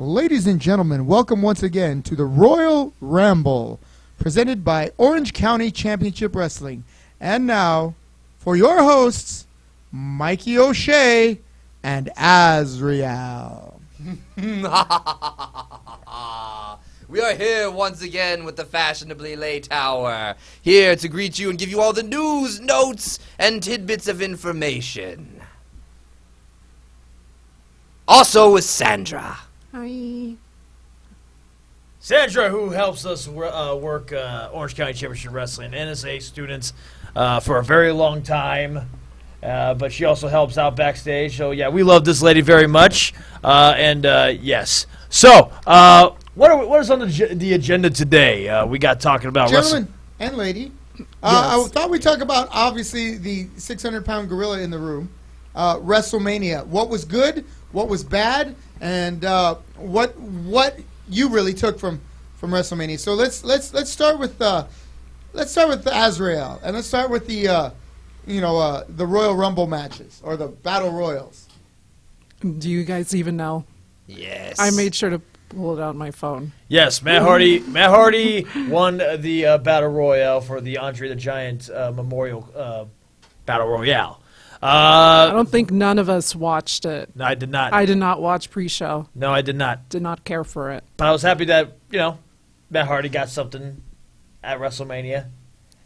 Ladies and gentlemen, welcome once again to the Royal Ramble, presented by Orange County Championship Wrestling. And now, for your hosts, Mikey O'Shea and Azrael. We are here once again with the fashionably late hour, here to greet you and give you all the news, notes, and tidbits of information. Also with Sandra. Hi. Sandra, who helps us work Orange County Championship Wrestling, NSA students for a very long time. But she also helps out backstage. So, yeah, we love this lady very much. Yes. So, what is on the agenda today? We got talking about Gentlemen and lady, I thought we'd talk about, obviously, the 600-pound gorilla in the room, WrestleMania. What was good? What was bad? And what you really took from WrestleMania. So let's start with Azrael, and let's start with the Royal Rumble matches or the Battle Royals. Do you guys even know? Yes. I made sure to pull it out on my phone. Yes, Matt Hardy won the Battle Royale for the Andre the Giant Memorial Battle Royale. I don't think none of us watched it. No, I did not. I did not watch pre-show. No, I did not. Did not care for it. But I was happy that, Matt Hardy got something at WrestleMania.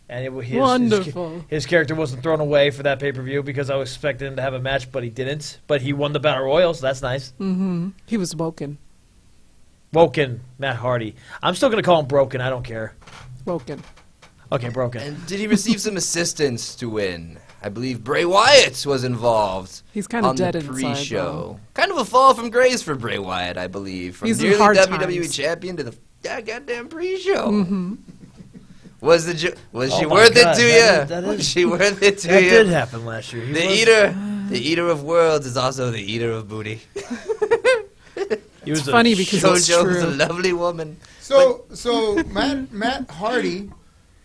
And Wonderful. His character wasn't thrown away for that pay-per-view because I was expecting him to have a match, but he didn't. But he won the Battle Royal, so that's nice. Mm-hmm. He was woken. Woken, Matt Hardy. I'm still going to call him Broken. I don't care. Woken. Okay, Broken. And did he receive some assistance to win? I believe Bray Wyatt was involved. He's kind of dead on the inside, pre-show. Kind of a fall from grace for Bray Wyatt, I believe. From He's in nearly hard WWE times. champion to the goddamn pre-show. Mm-hmm. Was she Oh my worth God, it to you? that Was she worth it to That you? did happen last year. The eater of worlds is also the eater of booty. He was It's funny because it's JoJo was a true. lovely woman. So Matt Hardy,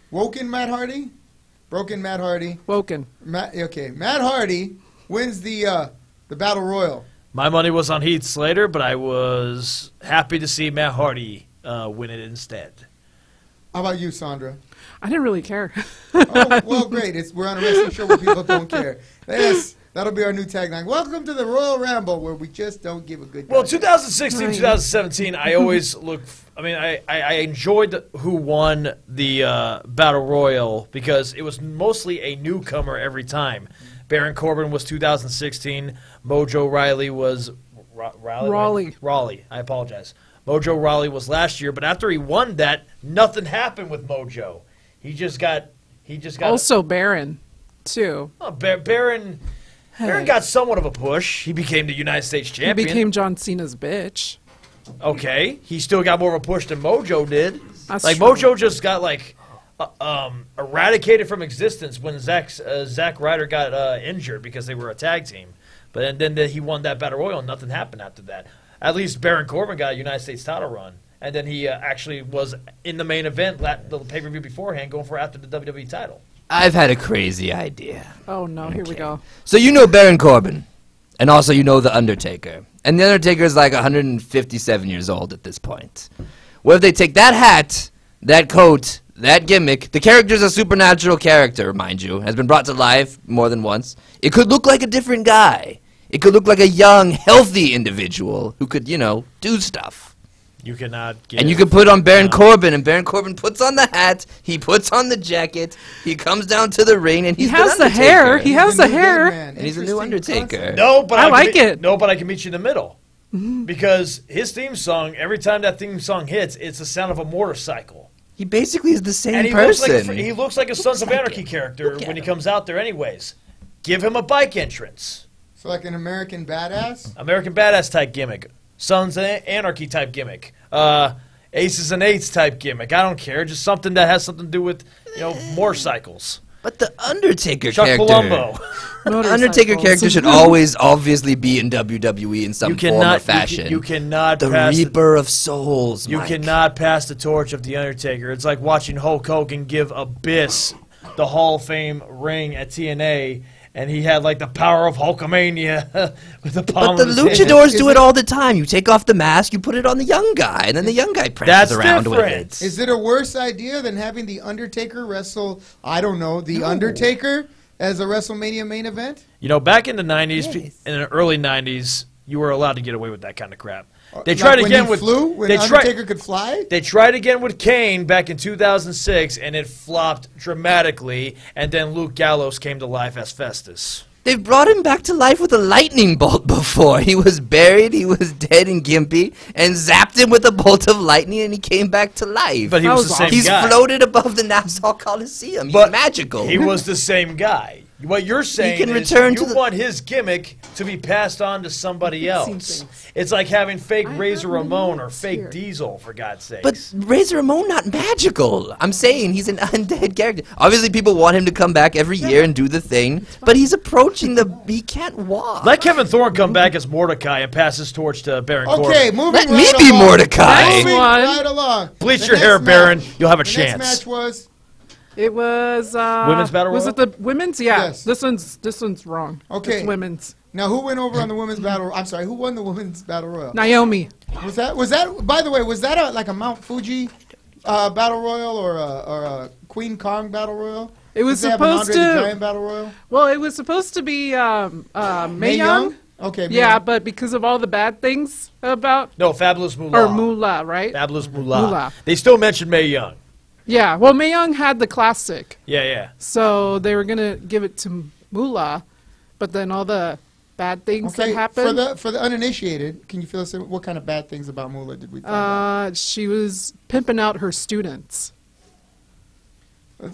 woken Matt Hardy, broken Matt Hardy. Woken. Matt Hardy wins the Battle Royal. My money was on Heath Slater, but I was happy to see Matt Hardy win it instead. How about you, Sandra? I didn't really care. Oh, well, great. We're on a wrestling show where people don't care. Yes, that'll be our new tagline. Welcome to the Royal Ramble, where we just don't give a good. Well, goddamn. 2016, 2017, I always look. I enjoyed who won the Battle Royal because it was mostly a newcomer every time. Baron Corbin was 2016. Mojo Rawley was Rawley. I apologize. Mojo Rawley was last year, but after he won that, nothing happened with Mojo. He just got. Also Baron, too. Oh, Baron got somewhat of a push. He became the United States He champion. became John Cena's bitch. Okay, he still got more of a push than Mojo did. That's like true. Mojo just got eradicated from existence when Zack Ryder got injured because they were a tag team. But then he won that Battle Royal and nothing happened after that. At least Baron Corbin got a United States title run, and then he actually was in the main event, the pay-per-view beforehand, going for after the WWE title. I've had a crazy idea. Oh, no. Here we go. So you know Baron Corbin, and also you know The Undertaker. And The Undertaker is like 157 years old at this point. What if they take that hat, that coat, that gimmick? The character's a supernatural character, mind you, has been brought to life more than once. It could look like a different guy. It could look like a young, healthy individual who could, do stuff. You cannot get. And you could put on Baron Corbin, and Baron Corbin puts on the hat, he puts on the jacket, he comes down to the ring, and He he's has the the hair. He Undertaker. has the hair. And he's a new Undertaker. No, but I like it. No, but I can meet you in the middle. Because his theme song, every time that theme song hits, it's the sound of a motorcycle. He basically is the same And he person. he looks like a Sons of Anarchy character when he comes out there anyways. Give him a bike entrance. So like an American badass. American Badass type gimmick. Sons of Anarchy type gimmick. Aces and Eights type gimmick. I don't care. Just something that has something to do with, motorcycles. But the Undertaker Chuck character, Palumbo. the Undertaker character should always obviously be in WWE in some form or fashion. You cannot the pass Reaper of Souls. You Mike. cannot pass the torch of the Undertaker. It's like watching Hulk Hogan give Abyss the Hall of Fame ring at TNA, and he had like the power of Hulkamania with the palm But the of his hand. luchadors do it all the time. You take off the mask, you put it on the young guy, and then the young guy prances around with it. Is it a worse idea than having the Undertaker wrestle, I don't know, the Undertaker as a WrestleMania main event? You know, back in the 90s, Yes. in the early 90s, you were allowed to get away with that kind of crap. They Like tried when again he with flew, when they Undertaker could fly. They tried again with Kane back in 2006, and it flopped dramatically. And then Luke Gallows came to life as Festus. They've brought him back to life with a lightning bolt before. He was buried, he was dead and gimpy, and zapped him with a bolt of lightning, and he came back to life. But he was the same He's guy. floated above the Nassau Coliseum. He's But magical. He was the same guy. What you're saying can is return you to the- want his gimmick to be passed on to somebody else. things. It's like having fake I Razor have Ramon or notes fake here. Diesel, for God's sake. But Razor Ramon not magical. I'm saying he's an undead character. Obviously, people want him to come back every year and do the thing, but he's approaching the. He can't walk. let Kevin Thorne come back as Mordecai and pass his torch to Baron Corbin. Okay, moving Let right me be along. Mordecai. Moving One. right along. Bleach The your next hair, match- Baron. You'll have a the chance. next match was It was Women's Battle Was Royal? it the women's? Yeah. Yes. This one's wrong. Okay. It's women's. now who went over on the women's battle? I'm sorry, who won the women's battle royal? Naomi. Was that? By the way, was that like a Mount Fuji battle royal or a Queen Kong battle royal? It was Did they have an supposed Andre the to. Giant battle royal. Well, it was supposed to be Mae Young. Okay. Mae Yeah, Young. but because of all the bad things about No, Fabulous Moolah. or Moolah, right? Fabulous Moolah. Moolah. They still mention Mae Young. Yeah. Well, Mae Young had the classic, Yeah, yeah. so they were gonna give it to Moolah, but then all the bad things Okay, that happened. for the uninitiated, can you fill us in? What kind of bad things about Moolah did we find out? She was pimping out her students.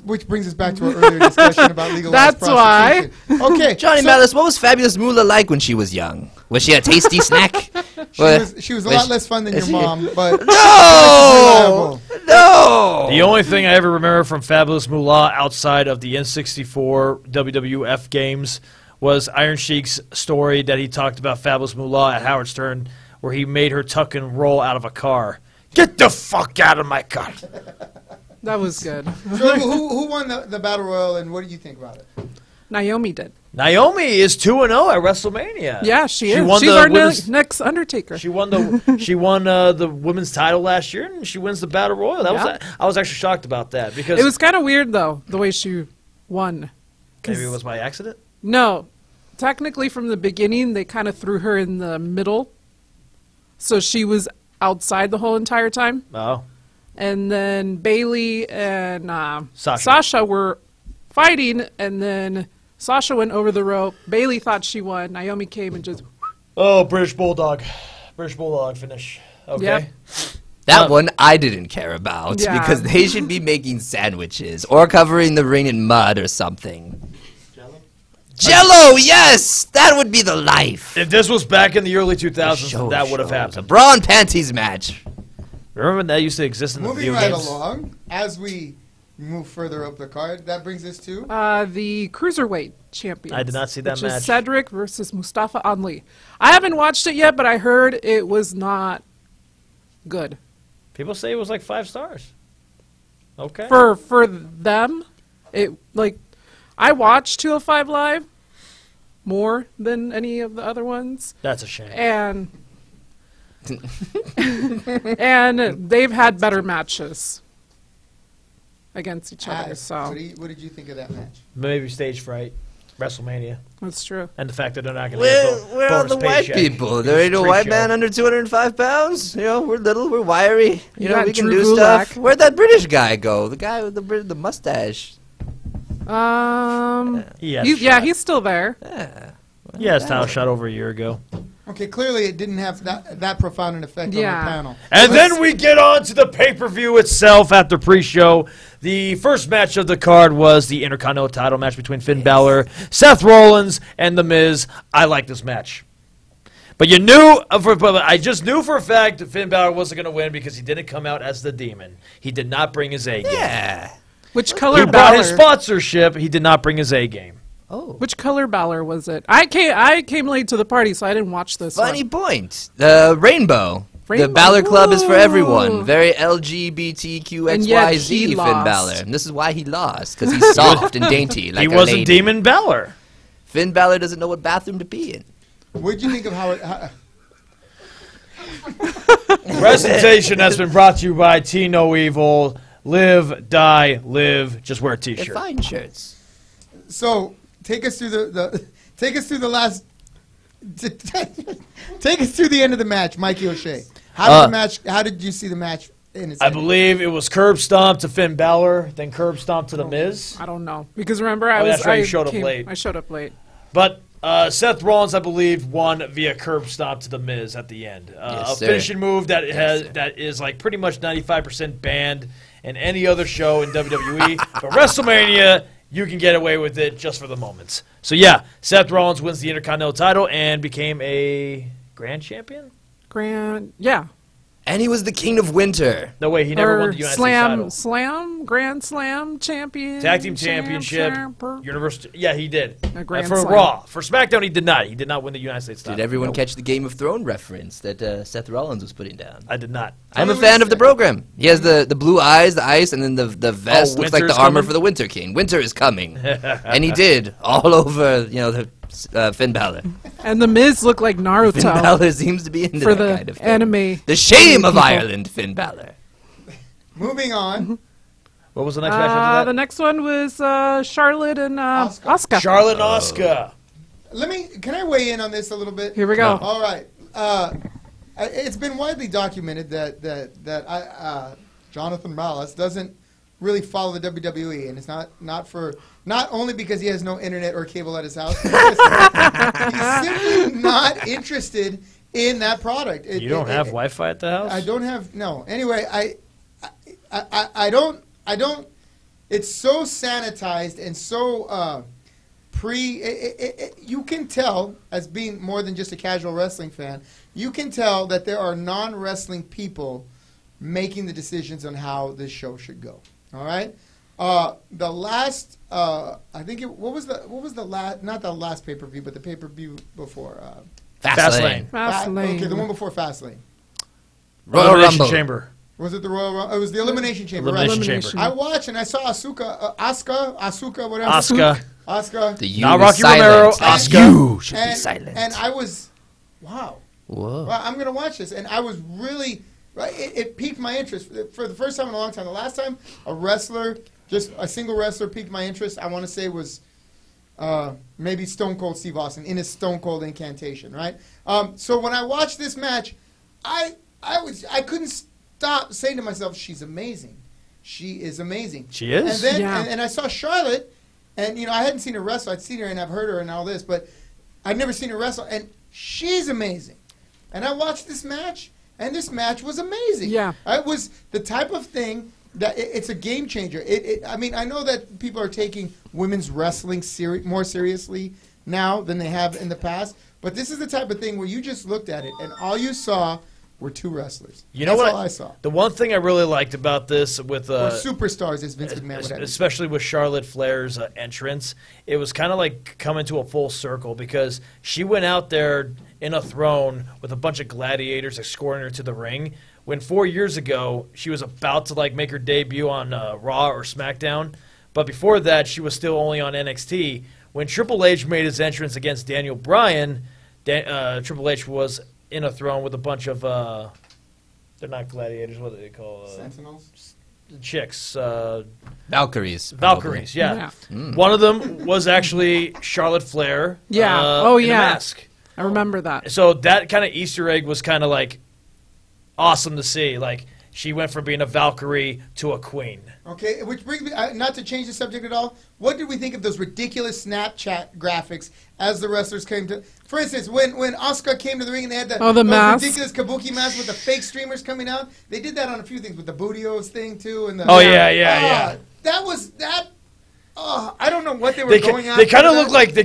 Which brings us back to our earlier discussion about legalized That's why. prostitution. Okay, Johnny so Malice, what was Fabulous Moolah like when she was young? Was she a tasty snack? she was a lot less fun than your mom, but No! No! The only thing I ever remember from Fabulous Moolah outside of the N64 WWF games was Iron Sheik's story that he talked about Fabulous Moolah at Howard Stern, where he made her tuck and roll out of a car. Get the fuck out of my car! That was good. So who won the battle royal, and what do you think about it? Naomi did. Naomi is 2-0 at WrestleMania. Yeah, she is. won She's the our women's- next Undertaker. She won the women's title last year, and she wins the battle royal. Yeah. I was actually shocked about that because It was kind of weird though, the way she won. 'Cause- maybe it was by accident. No, technically from the beginning they kind of threw her in the middle, so she was outside the whole entire time. Oh, And then Bailey and Sasha. Sasha were fighting, and then Sasha went over the rope. Bailey thought she won. Naomi came and just British Bulldog finish. Okay. Yep. That one I didn't care about Yeah. because they should be making sandwiches or covering the ring in mud or something. Jello, yes! That would be the life. If this was back in the early 2000s, Show, that would have show. A happened. bra and panties match. Remember when that used to exist in the Moving video right games? along, as we move further up the card, that brings us to the cruiserweight champion. I did not see that which match. Is Cedric versus Mustafa Ali. I haven't watched it yet, but I heard it was not good People say it was like 5 stars. Okay. for them. It like I watched 205 Live more than any of the other ones, That's a shame. and and they've had better matches against each other. So what did you think of that match? Maybe stage fright, WrestleMania, that's true. and the fact that they're not going to get Where are the white people? There ain't a white man under 205 pounds. You know, we're little, we're wiry. You know, got we can Drew do Gulak. stuff. Where'd that British guy go? The guy with the mustache. He had a shot. He's still there. Yeah. He has title shot over a year ago. Okay, clearly it didn't have that profound an effect on Yeah. the panel. And then we get on to the pay-per-view itself after pre-show. The first match of the card was the Intercontinental title match between Finn Balor, Seth Rollins, and The Miz. I like this match. But I just knew for a fact that Finn Balor wasn't going to win because he didn't come out as the Demon. He did not bring his A game. Yeah. Which He color brought his Balor? sponsorship. He did not bring his A game. Oh. Which color Balor was it? I came late to the party, so I didn't watch this. Funny one. point. The rainbow. The Rainbow? Balor Club is for Ooh. everyone. Very LGBTQXYZ And yet Finn he lost. Balor. And this is why he lost, because he's soft and dainty like He a wasn't lady. Demon Balor. Finn Balor doesn't know what bathroom to pee in. What'd you think of how it? Presentation has been brought to you by T No Evil. Live, die, live. Just wear a They're T-shirt. fine shirts. So take us through take us through the last. Take us through the end of the match, Mikey O'Shea. How did you see the match in its I end? believe it was curb stomp to Finn Balor, then curb stomp to The Miz. I don't know because remember that's right, you showed up late. I showed up late. But Seth Rollins, I believe, won via curb stomp to The Miz at the end. Yes, a sir. finishing move that that is like pretty much 95% banned in any other show in WWE. But WrestleMania, you can get away with it just for the moments. So yeah, Seth Rollins wins the Intercontinental title and became a Grand Champion? Yeah. And he was the King of Winter. No way, he never won the United States title. Grand Slam champion. Tag Team Championship, Universal. Yeah, he did. A Grand for Slam. Raw. For SmackDown, he did not. He did not win the United States title. Did everyone catch the Game of Thrones reference that Seth Rollins was putting down? I did not. I'm a me what fan he of the said. program. He has the blue eyes, the ice, and then the vest looks like the Winter's armor coming? for the Winter King. Winter is coming. And he did, all over, the Finn Balor. And the Miz looked like Finn Naruto Balor seems to be into for that the kind of thing. anime. The shame of people. Ireland, Finn Balor. Moving on. What was the next match after The that? next one was Charlotte and Asuka. Asuka. Charlotte and Asuka. Can I weigh in on this a little bit? Here we go. All right. It's been widely documented that Jonathan Ballas doesn't really follow the WWE, and it's not only because he has no internet or cable at his house, but he's simply not interested in that product. You don't have Wi-Fi at the house? I don't have no. Anyway, I don't. It's so sanitized and so you can tell, as being more than just a casual wrestling fan, you can tell that there are non-wrestling people making the decisions on how this show should go. All right. The last, I think what was the last? Not the last pay-per-view, but the pay-per-view before. Fastlane. Fastlane. Okay, the one before Fastlane. Royal Elimination Rumble. Chamber. Was it the Royal Rumble? It was the Elimination Chamber. Elimination right? Chamber. I watched and I saw Asuka, whatever. Asuka. The Not U Rocky is silent. Romero, The Asuka. U should be and, silent. and I was, wow. Whoa. Well, I'm going to watch this. And I was really, right, it piqued my interest for the first time in a long time. The last time a wrestler, just a single wrestler piqued my interest, I want to say was maybe Stone Cold Steve Austin in his Stone Cold incantation, right? So when I watched this match, I couldn't stop saying to myself, she's amazing. She is amazing. She is? And then Yeah. and I saw Charlotte, and I hadn't seen her wrestle. I'd seen her and I've heard her and all this, but I'd never seen her wrestle, and she's amazing. And I watched this match, and this match was amazing. Yeah. It was the type of thing that it's a game changer. I mean, I know that people are taking women's wrestling more seriously now than they have in the past, but this is the type of thing where you just looked at it, and all you saw were two wrestlers. You know That's what? all I saw. The one thing I really liked about this with Or superstars, as Vince McMahon would have. especially with Charlotte Flair's entrance, it was kind of like coming to a full circle because she went out there in a throne with a bunch of gladiators escorting her to the ring. When 4 years ago she was about to make her debut on Raw or SmackDown, but before that she was still only on NXT. When Triple H made his entrance against Daniel Bryan, Triple H was in a throne with a bunch of they're not gladiators. What do they call Sentinels? chicks? Valkyries. Valkyries, yeah. One of them was actually Charlotte Flair. Yeah. In a mask. I remember that. So that kind of Easter egg was kind of awesome to see. She went from being a Valkyrie to a queen. Okay, which brings me, not to change the subject at all, what did we think of those ridiculous Snapchat graphics as the wrestlers came to... For instance, when Asuka came to the ring and they had those mask. ridiculous kabuki masks with the fake streamers coming out, they did that on a few things, with the Bootios thing, too. And the, Yeah. That was... I don't know what they were going on. They kind of look like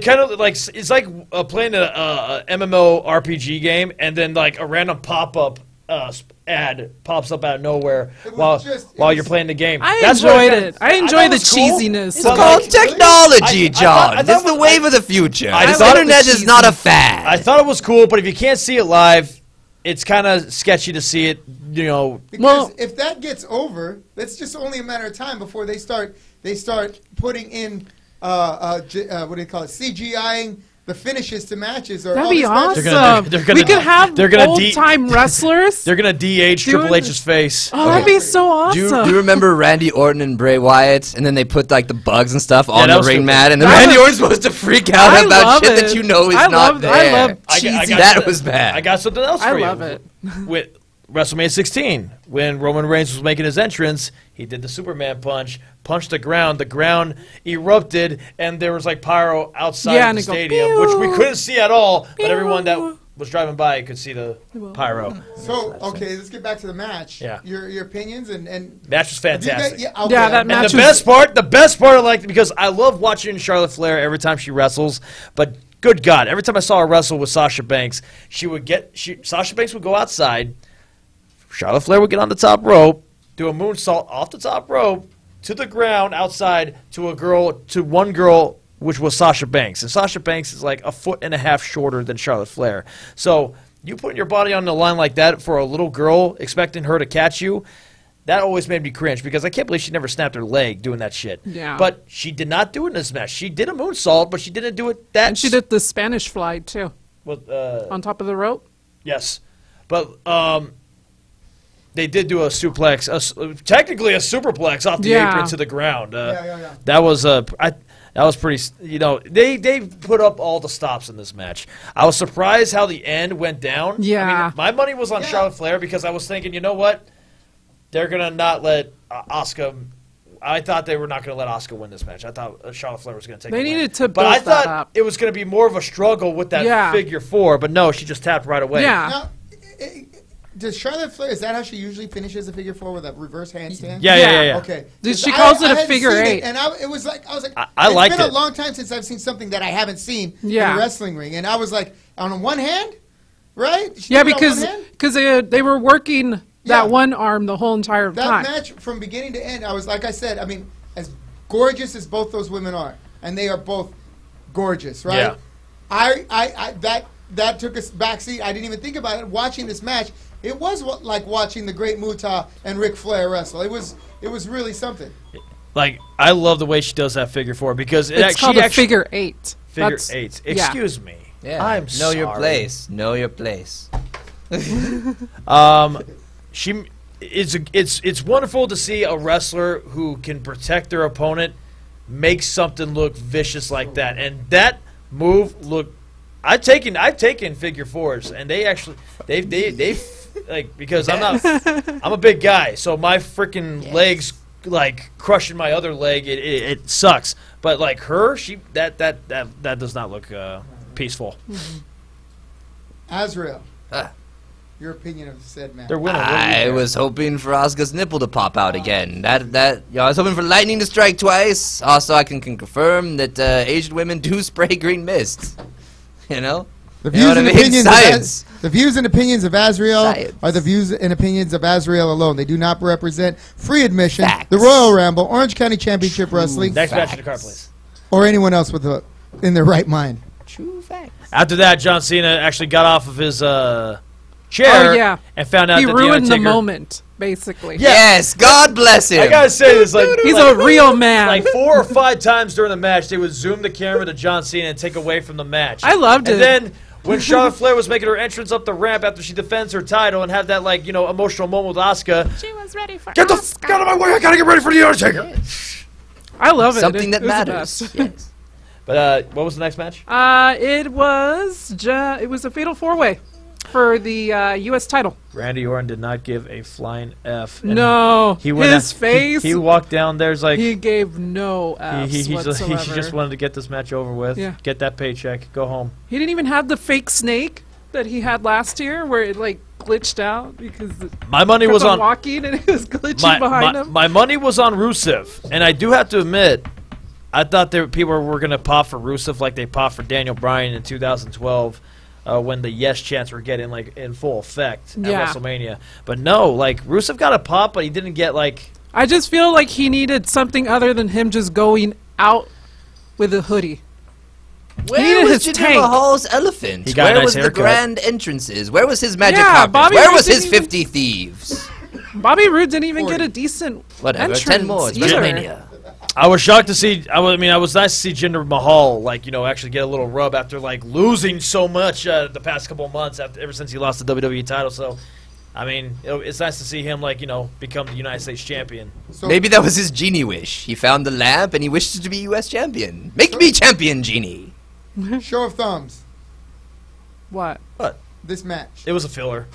it's like playing a MMO RPG game, and then a random pop-up ad pops up out of nowhere while you're playing the game. I That's what enjoyed it. I enjoy thought the it was cool. cheesiness. It's But, called technology, I John. thought It's the it- wave of the future. I The thought it internet was is not a cheesy. fad. I thought it was cool, but if you can't see it live, it's kind of sketchy to see it. Because if that gets over, it's just only a matter of time before they start putting in what do you call it? CGIing the finishes to matches. Or That'd be matches. awesome. We could have old-time wrestlers. They're gonna de-age Triple H's face. Oh, that'd be so awesome. Do you remember Randy Orton and Bray Wyatt? And then they put like the bugs and stuff on the ring mat, and then Randy Orton's supposed to freak out about shit that you know is not there. I love cheesy. That was bad. I got something else for you. I love it. With WrestleMania 16, when Roman Reigns was making his entrance, he did the Superman punch, punched the ground erupted, and there was like pyro outside the stadium, which we couldn't see at all, but everyone that was driving by could see the pyro. So, okay, let's get back to the match. Yeah. Your opinions and match was fantastic. That match. And the best part I liked it because I love watching Charlotte Flair every time she wrestles, but good God, every time I saw her wrestle with Sasha Banks, Sasha Banks would go outside, Charlotte Flair would get on the top rope, do a moonsault off the top rope to the ground outside to one girl, which was Sasha Banks. And Sasha Banks is like 1.5 feet shorter than Charlotte Flair. So you putting your body on the line like that for a little girl, expecting her to catch you, that always made me cringe because I can't believe she never snapped her leg doing that shit. Yeah. But she did not do it in this match. She did a moonsault, but she didn't do it that. And she did the Spanish fly too. Well, on top of the rope. Yes, but they did do a suplex, technically a superplex off the apron to the ground. That was that was pretty. You know, they put up all the stops in this match. I was surprised how the end went down. Yeah, I mean, my money was on Charlotte Flair because I was thinking, you know what, they're gonna not let Asuka. I thought they were not going to let Asuka win this match. I thought Charlotte Flair was going to take. They needed to, but I thought it was going to be more of a struggle with that figure four. But no, she just tapped right away. Yeah. Now, does Charlotte Flair, is that how she usually finishes a figure four with a reverse handstand? Yeah. Okay. She calls it a figure eight. And I was like, I liked it. It's been a long time since I've seen something that I haven't seen in a wrestling ring. And I was like, on one hand, right? Because they were working that one arm the whole entire time. That match from beginning to end, I was like I said, I mean, as gorgeous as both those women are, and they are both gorgeous, right? Yeah. That took a backseat. I didn't even think about it. Watching this match, it was like watching the Great Muta and Ric Flair wrestle. It was really something. Like, I love the way she does that figure four because it's called a figure eight. Figure eight. Excuse me. Yeah. I'm sorry. Know your place. Know your place. It's wonderful to see a wrestler who can protect their opponent make something look vicious like that, and that move looked. I've taken figure fours, and they like because I'm a big guy, so my freaking legs like crushing my other leg. It sucks, but like her, that does not look peaceful. Azrael. Your opinion of said match? They're winning. I was hoping for Asuka's nipple to pop out again. I was hoping for lightning to strike twice. Also, I can confirm that Asian women do spray green mist. You know? The views and opinions of Azrael are the views and opinions of Azrael alone. They do not represent free admission, the Royal Ramble, Orange County Championship Wrestling, next match in the card, please, or anyone else with in their right mind. True facts. After that, John Cena actually got off of his chair and found out he that ruined the the moment, basically. Yes, God bless him. I gotta say this, he's a real man. Like 4 or 5 times during the match, they would zoom the camera to John Cena and take away from the match. I loved it. And then when Charlotte Flair was making her entrance up the ramp after she defends her title and had that emotional moment with Asuka, she was ready for get the fuck out of my way! I gotta get ready for the Undertaker. Yes. I love it. Something that matters. Yes. But what was the next match? It was a fatal 4-way for the U.S. title. Randy Orton did not give a flying F. No, his face. He walked down there's like he gave no Fs whatsoever. He just wanted to get this match over with. Yeah. Get that paycheck. Go home. He didn't even have the fake snake that he had last year, where it like glitched out because my money was on walking and it was glitching behind him. My money was on Rusev, and I do have to admit, I thought people were going to pop for Rusev like they popped for Daniel Bryan in 2012. When the yes chants were getting like in full effect at WrestleMania, but no, like Rusev got a pop, but he didn't get like. I just feel like he needed something other than him just going out with a hoodie. Where was Jinder Mahal's elephant? Where was the grand entrances? Where was his magic carpet? Where was his 50 thieves? Bobby Roode didn't even get a decent entrance. 10 more. It's WrestleMania. I was shocked to see. I was nice to see Jinder Mahal actually get a little rub after losing so much the past couple of months ever since he lost the WWE title. So, it's nice to see him become the United States champion. So maybe that was his genie wish. He found the lamp and he wished to be U.S. champion. Make me champion, genie. Show of thumbs. What? This match. It was a filler.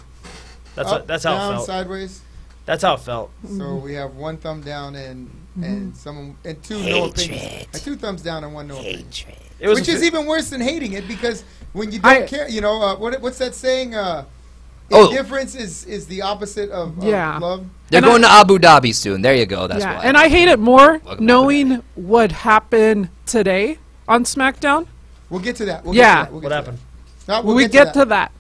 That's Up, that's how down, it felt. Sideways. That's how it felt. So we have one thumb down and two no opinions. 2 thumbs down and 1 no opinion. Which is even worse than hating it, because when you don't care, what's that saying? Indifference is the opposite of love. They're going to Abu Dhabi soon. There you go. That's why. And I hate it more knowing what happened today on SmackDown. We'll get to that. What happened? We'll get to that.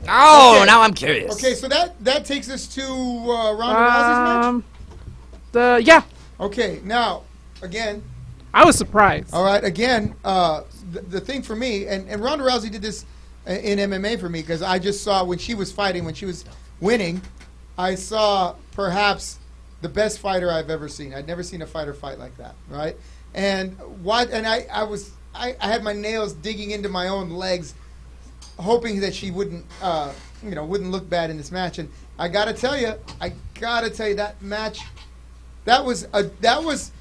Now I'm curious. Okay, so that takes us to Ronda Rousey's match? Yeah. Okay, now, again. I was surprised. All right, again, the thing for me, and Ronda Rousey did this in MMA for me, because I just saw when she was fighting, when she was winning, I saw perhaps the best fighter I've ever seen. I'd never seen a fighter fight like that, right? And I had my nails digging into my own legs, hoping that she wouldn't look bad in this match. And I gotta tell you that match, that was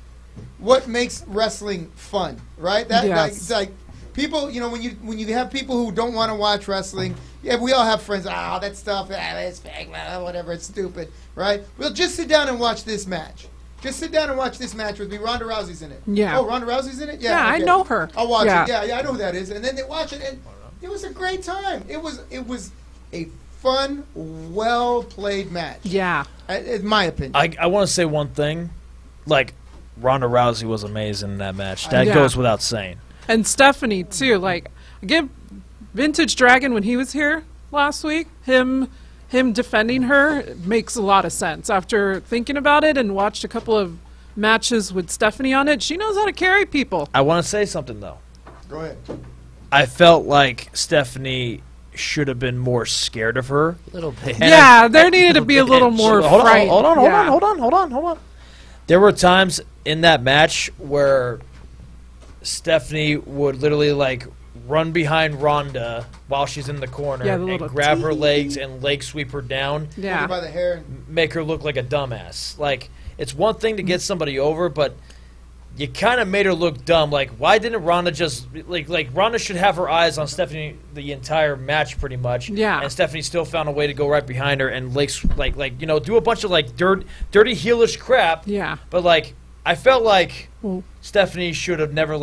what makes wrestling fun, right? It's like people, when you have people who don't want to watch wrestling, we all have friends. That stuff, it's fake, whatever, it's stupid, right? Well, just sit down and watch this match. Just sit down and watch this match with me. Ronda Rousey's in it. Yeah. Oh, Ronda Rousey's in it? Yeah, okay. I know her. I'll watch it. Yeah, I know who that is. And then they watch it, and it was a great time. It was a fun, well-played match. Yeah. In my opinion. I want to say one thing. Ronda Rousey was amazing in that match. That goes without saying. And Stephanie, too. Give Vintage Dragon, when he was here last week, him defending her makes a lot of sense. After thinking about it and watched a couple of matches with Stephanie on it, she knows how to carry people. I want to say something, though. Go ahead. I felt like Stephanie should have been more scared of her. A little bit. There needed to be a little more fright. Hold on. There were times in that match where Stephanie would literally run behind Ronda while she's in the corner and grab her legs and leg sweep her down. Yeah. Hold her by the hair and make her look like a dumbass. It's one thing to get somebody over, but you kind of made her look dumb. Why didn't Ronda just Ronda should have her eyes on Stephanie the entire match pretty much. Yeah. And Stephanie still found a way to go right behind her and do a bunch of dirty heelish crap. Yeah. But I felt like Stephanie should have never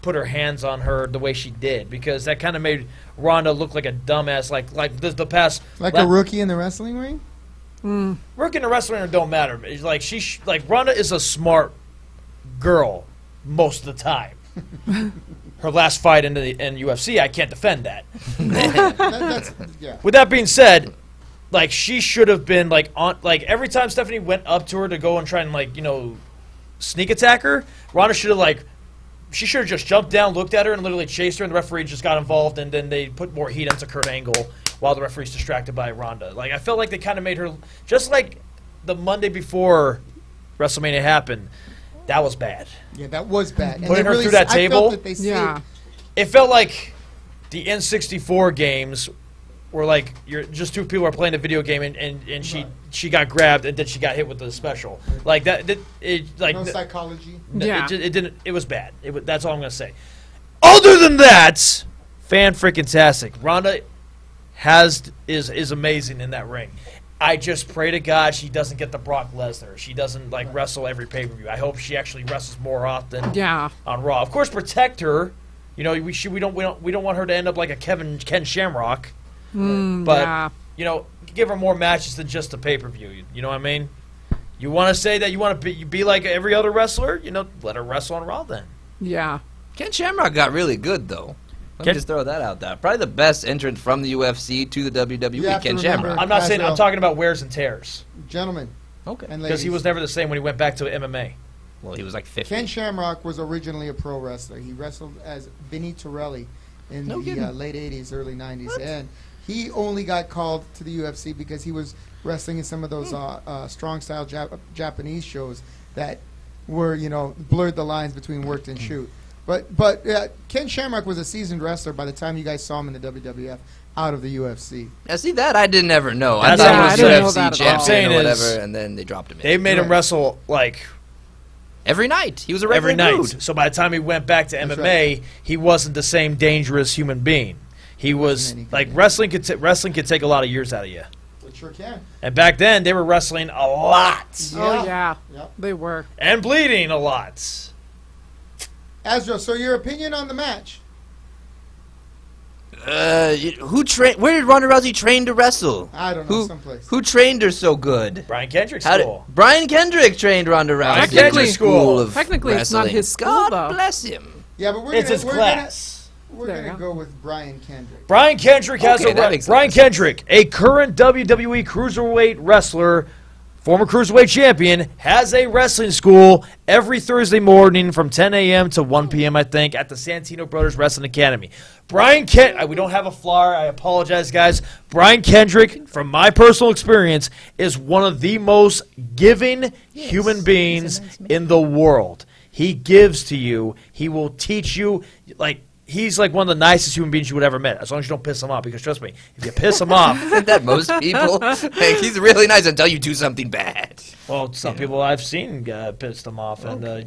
put her hands on her the way she did, because that kind of made Ronda look like a dumbass. The past a rookie in the wrestling ring. Rookie in the wrestling ring don't matter. It's Ronda is a smart girl most of the time. Her last fight in UFC, I can't defend that. With that being said, she should have been every time Stephanie went up to her to go and try and sneak attack her, Ronda should have she should have just jumped down, looked at her, and literally chased her, and the referee just got involved, and then they put more heat onto Kurt Angle while the referee's distracted by Ronda. I felt like they kind of made her, just like the Monday before WrestleMania happened, that was bad. Yeah, that was bad. Putting her through that table, it felt like the N64 games where you're just two people are playing a video game and she got grabbed and then she got hit with the special no psychology. It didn't. It was bad. That's all I'm gonna say. Other than that, fan-freaking-tastic. Ronda is amazing in that ring. I just pray to God she doesn't get the Brock Lesnar. She doesn't wrestle every pay-per-view. I hope she actually wrestles more often. On Raw. Of course, protect her. We don't want her to end up like a Ken Shamrock. But give her more matches than just a pay-per-view. You know what I mean? You want to say that you want to be like every other wrestler? Let her wrestle on Raw then. Yeah. Ken Shamrock got really good though. Let me just throw that out there. Probably the best entrant from the UFC to the WWE, Ken Shamrock. I'm not saying. I'm talking about wears and tears. Gentlemen. Okay. Because he was never the same when he went back to MMA. Well, he was 50. Ken Shamrock was originally a pro wrestler. He wrestled as Vinny Torelli in the late 80s, early 90s. What? And he only got called to the UFC because he was wrestling in some of those strong-style Japanese shows that were blurred the lines between worked and shoot. But Ken Shamrock was a seasoned wrestler by the time you guys saw him in the WWF out of the UFC. Now, see that I didn't ever know. I That's thought what he I was didn't know UFC that at all. champion or Saying whatever, is, and then they dropped him in. They made him Right. wrestle like Every night. He was a regular every night. dude. So by the time he went back to That's MMA, he wasn't the same dangerous human being. He was any like good. wrestling could take a lot of years out of you. It sure can. And back then they were wrestling a lot Oh yeah, Yep. they were. and bleeding a lot. Asdro, so your opinion on the match? Where did Ronda Rousey train to wrestle? I don't know, someplace. Who trained her so good? Brian Kendrick How did- school. Brian Kendrick trained Ronda Rousey. Brian in the Kendrick school. of Technically, it's not wrestling. his school, God though. bless him. Yeah, but It's his class. We're There you gonna go. go with Brian Kendrick. Brian Kendrick has Okay, a that makes Brian sense. Kendrick, a current WWE Cruiserweight wrestler, former Cruiserweight champion, has a wrestling school every Thursday morning from 10 a.m. to 1 p.m., I think, at the Santino Brothers Wrestling Academy. We don't have a flyer. I apologize, guys. Brian Kendrick, from my personal experience, is one of the most giving human beings in the world. He gives to you. He will teach you. He's like one of the nicest human beings you would ever met, as long as you don't piss him off. Because trust me, if you piss him off, Isn't that most people? Like, he's really nice until you do something bad. well, some people I've seen pissed him off, and I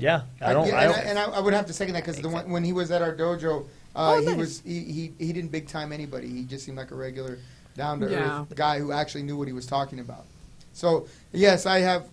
don't. I would have to second that because when he was at our dojo, nice. he didn't big time anybody. He just seemed like a regular, down to Yeah. earth guy who actually knew what he was talking about. So yes, I have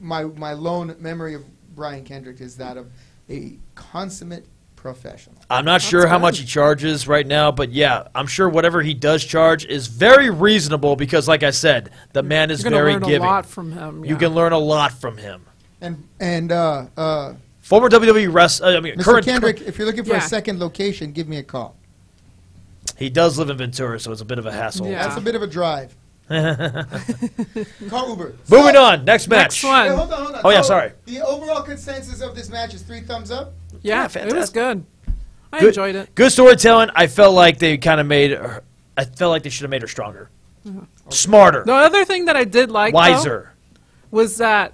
my lone memory of Brian Kendrick is that of a consummate professional. I'm not sure how good. much he charges right now, but yeah, I'm sure whatever he does charge is very reasonable because, like I said, the man is You're gonna very learn giving. a lot from him. You yeah. can learn a lot from him. And Former WWE wrestler, Mr. current Kendrick, if you're looking for Yeah. a second location, give me a call. he does live in Ventura, so it's a bit of a hassle. Yeah. That's a bit of a drive. Call Uber. Moving So- on, next match. Next one. Wait, hold on. Oh, yeah, So, sorry. The overall consensus of this match is 3 thumbs up. Yeah, Yeah, it was fantastic. good. I Good- enjoyed it. Good storytelling. I felt like they kind of made her. I felt like they should have made her stronger, smarter, The other thing that I did like though, wiser. was that,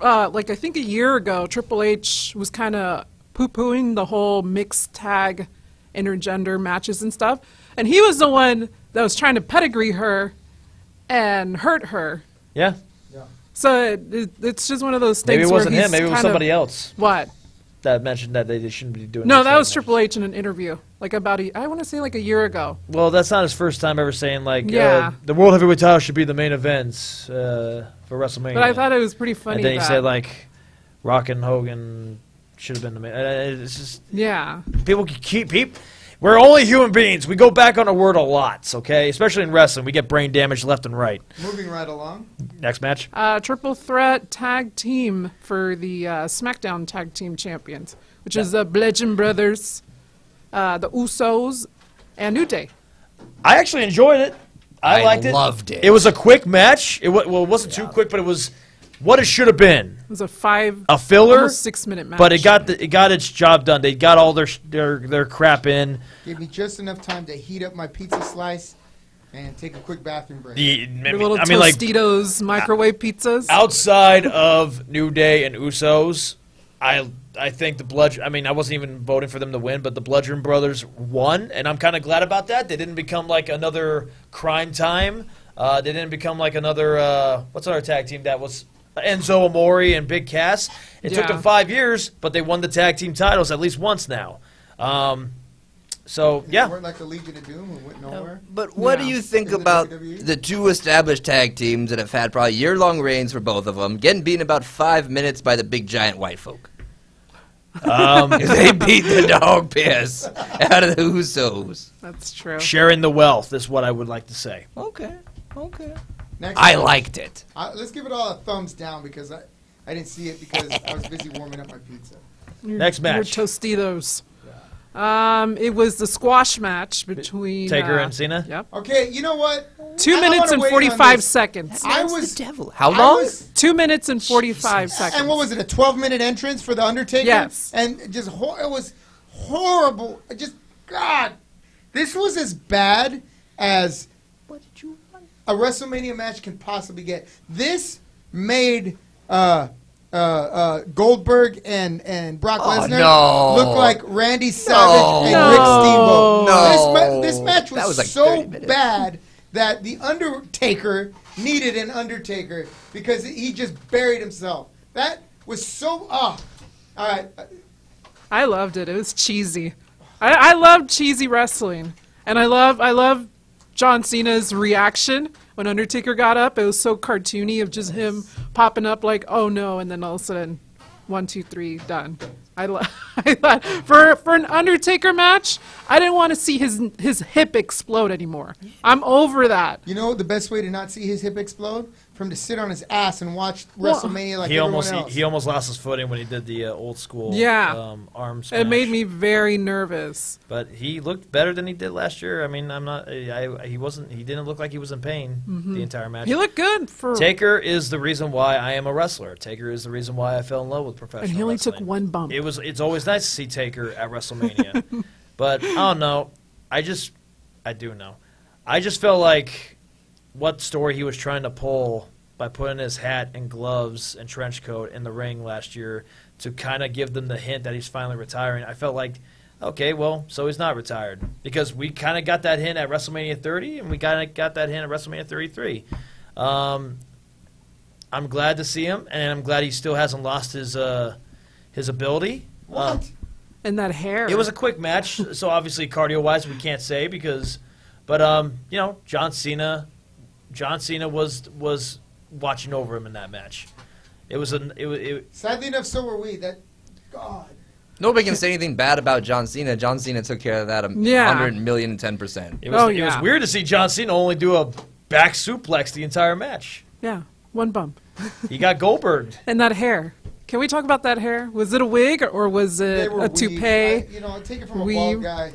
I think a year ago, Triple H was kind of poo-pooing the whole mixed tag intergender matches and stuff. And he was the one that was trying to pedigree her and hurt her. Yeah, So it's just one of those things maybe it where wasn't he's him. Maybe it was kind somebody of, else What? that mentioned that they shouldn't be doing. No, this that kind was of Triple H in an interview, I want to say like a year ago. Well, that's not his first time ever saying Yeah. the World Heavyweight title should be the main events for WrestleMania. But I thought it was pretty funny. and then he that, said Rock and Hogan should have been the main. It's just yeah. people keep. We're only human beings. We go back on a word a lot, okay? Especially in wrestling, we get brain damage left and right. Moving right along. Next match. Triple threat tag team for the SmackDown Tag Team Champions, which is the Bludgeon Brothers, the Usos, and New Day. I actually enjoyed it. I liked it. Loved it. It was a quick match. It wasn't too quick, but it was what it should have been. It was a filler, almost 6-minute match. But it got its job done. They got all their crap in. Gave me just enough time to heat up my pizza slice and take a quick bathroom break. The little Tostitos microwave pizzas. Outside of New Day and Usos, I think the Bludgeon. I mean, I wasn't even voting for them to win, but the Bludgeon Brothers won, and I'm kind of glad about that. They didn't become like another Crime Time. They didn't become like another. What's our tag team that was? Enzo Amore and Big Cass. It took Yeah. them 5 years, but they won the tag team titles at least once now. So They yeah, weren't like the Legion of Doom who went nowhere. But what do Yeah. you think In the about WWE? the two established tag teams that have had probably year-long reigns for both of them, getting beaten about 5 minutes by the big giant white folk? They beat the dog piss out of the Usos. That's true. sharing the wealth is what I would like to say. Okay. Next I match. liked it. Let's give it all a thumbs down because I didn't see it because I was busy warming up my pizza. Next match. Your Tostitos. It was the squash match between Taker and Cena? Yep. Okay, you know what? 2 I don't minutes wanna and wait on 45 this. seconds. I That's was the devil. How I long? was- 2 minutes and 45 seconds. And what was it? A 12-minute entrance for the Undertaker? Yes. And just it was horrible. God, this was as bad as a WrestleMania match can possibly get. This made Goldberg and Brock Lesnar look like Randy Savage and Rick Steamboat. No. This match That was like so 30 minutes. bad that the Undertaker needed an Undertaker because he just buried himself. That was so all right. I loved it. It was cheesy. I love cheesy wrestling, and I love John Cena's reaction when Undertaker got up. It was so cartoony of just him popping up like, oh no, and then all of a sudden, 1, 2, 3, done. I thought for an Undertaker match, I didn't want to see his hip explode anymore. I'm over that. You know the best way to not see his hip explode? For him to sit on his ass and watch WrestleMania like everyone else. He almost lost his footing when he did the old school arm smash. It made me very nervous. But he looked better than he did last year. I mean, he didn't look like he was in pain the entire match. He looked good for Taker is the reason why I am a wrestler. Taker is the reason why I fell in love with professional and he only wrestling. took one bump. It's always nice to see Taker at WrestleMania. But I don't know. I do know. I just felt like what story he was trying to pull by putting his hat and gloves and trench coat in the ring last year to kind of give them the hint that he's finally retiring. I felt like, okay, well, so he's not retired. Because we kind of got that hint at WrestleMania 30, and we kind of got that hint at WrestleMania 33. I'm glad to see him, and I'm glad he still hasn't lost his ability. What? And that hair. It was a quick match, so obviously cardio-wise we can't say but John Cena was watching over him in that match. Sadly enough, so were we. God. Nobody can say anything bad about John Cena. John Cena took care of that 100,000,010%. It was weird to see John Cena only do a back suplex the entire match. Yeah, one bump. He got Goldberg. And that hair. Can we talk about that hair? Was it a wig or was it a toupee? Take it from a bald guy.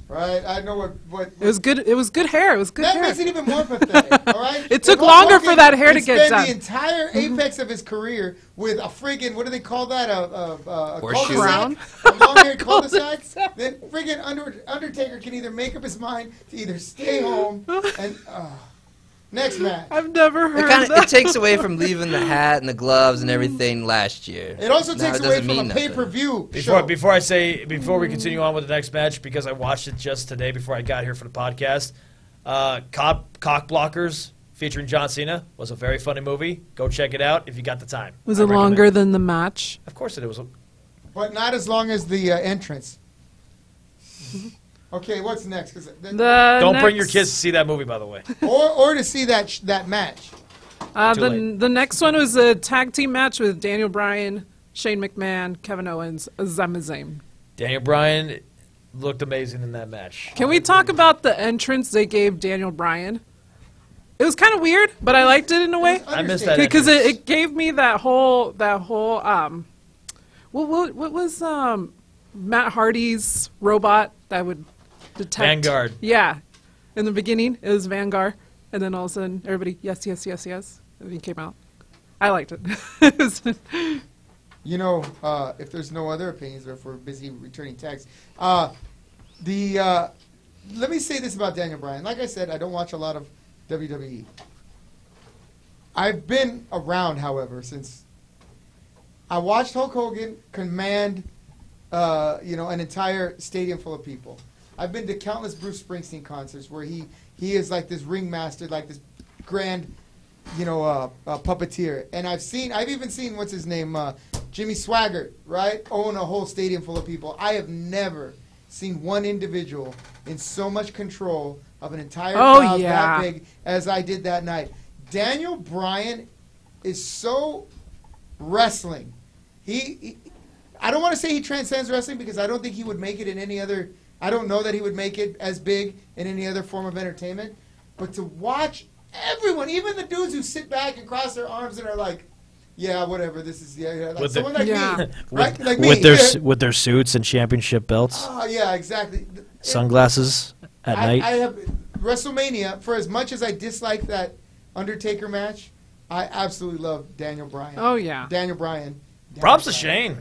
Right, I know what. It was good. It was good hair. It was good hair. That makes it even more pathetic. All right. It took longer for that hair to get done. The entire apex of his career with a friggin' what do they call that? A horseshoe crown. A long-haired cul-de-sac. Then friggin' Undertaker can either make up his mind to either stay home and next match. I've never heard that. It takes away from leaving the hat and the gloves and everything last year. It also takes away from a pay-per-vue show. Before we continue on with the next match, because I watched it just today before I got here for the podcast, Cock Blockers featuring John Cena was a very funny movie. Go check it out if you got the time. Was it longer than the match? Of course it was. But not as long as the entrance. Okay, what's next? Don't bring your kids to see that movie, by the way. or to see that match. The next one was a tag team match with Daniel Bryan, Shane McMahon, Kevin Owens, Zamazame. Daniel Bryan looked amazing in that match. Can we talk about the entrance they gave Daniel Bryan? It was kind of weird, but I liked it in a way. I missed that because it gave me that whole what was Matt Hardy's robot that would detect Vanguard. Yeah, in the beginning it was Vanguard, and then all of a sudden everybody yes, and he came out. I liked it. If there's no other opinions or if we're busy returning texts, let me say this about Daniel Bryan. Like I said, I don't watch a lot of WWE. I've been around, however, since I watched Hulk Hogan command, an entire stadium full of people. I've been to countless Bruce Springsteen concerts where he is like this ringmaster, like this grand, puppeteer. And I've even seen what's his name, Jimmy Swaggart, right, own a whole stadium full of people. I have never seen one individual in so much control of an entire crowd that big as I did that night. Daniel Bryan is so wrestling. I don't want to say he transcends wrestling because I don't think he would make it in any other. I don't know that he would make it as big in any other form of entertainment. But to watch everyone, even the dudes who sit back and cross their arms and are like, yeah, whatever, this is like someone like me, right? Like me, with their suits and championship belts. Oh yeah, exactly. Sunglasses at night. I have WrestleMania. For as much as I dislike that Undertaker match, I absolutely love Daniel Bryan. Oh yeah, Daniel Bryan. Props to Shane.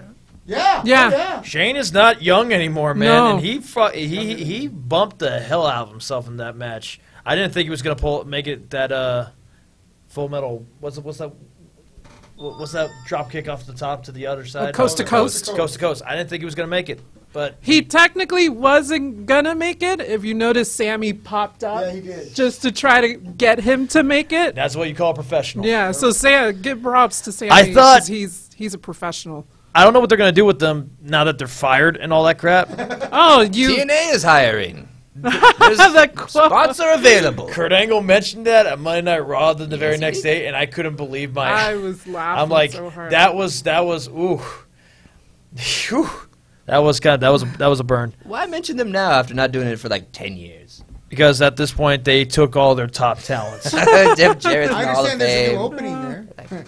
Yeah. Yeah. Shane is not young anymore, man, No. and he bumped the hell out of himself in that match. I didn't think he was gonna make it that Full Metal. What's that? what was that drop kick off the top to the other side? coast to coast. Coast to coast. I didn't think he was going to make it, but He technically wasn't gonna make it. If you notice, Sammy popped up Yeah, he did. just to try to get him to make it. that's what you call a professional. Yeah, so give props to Sammy. I thought- 'cause he's a professional. I don't know what they're going to do with them now that they're fired and all that crap. Oh, you TNA is hiring. the quote. Spots are available. Kurt Angle mentioned that at Monday Night Raw the very next day, and I couldn't believe my. I was laughing I'm like, so hard. that was ooh, Phew. That was a burn. Why mention them now after not doing it for like 10 years? Because at this point they took all their top talents. Jeff Jarrett's in I the Hall of understand there's a new Fame. opening there.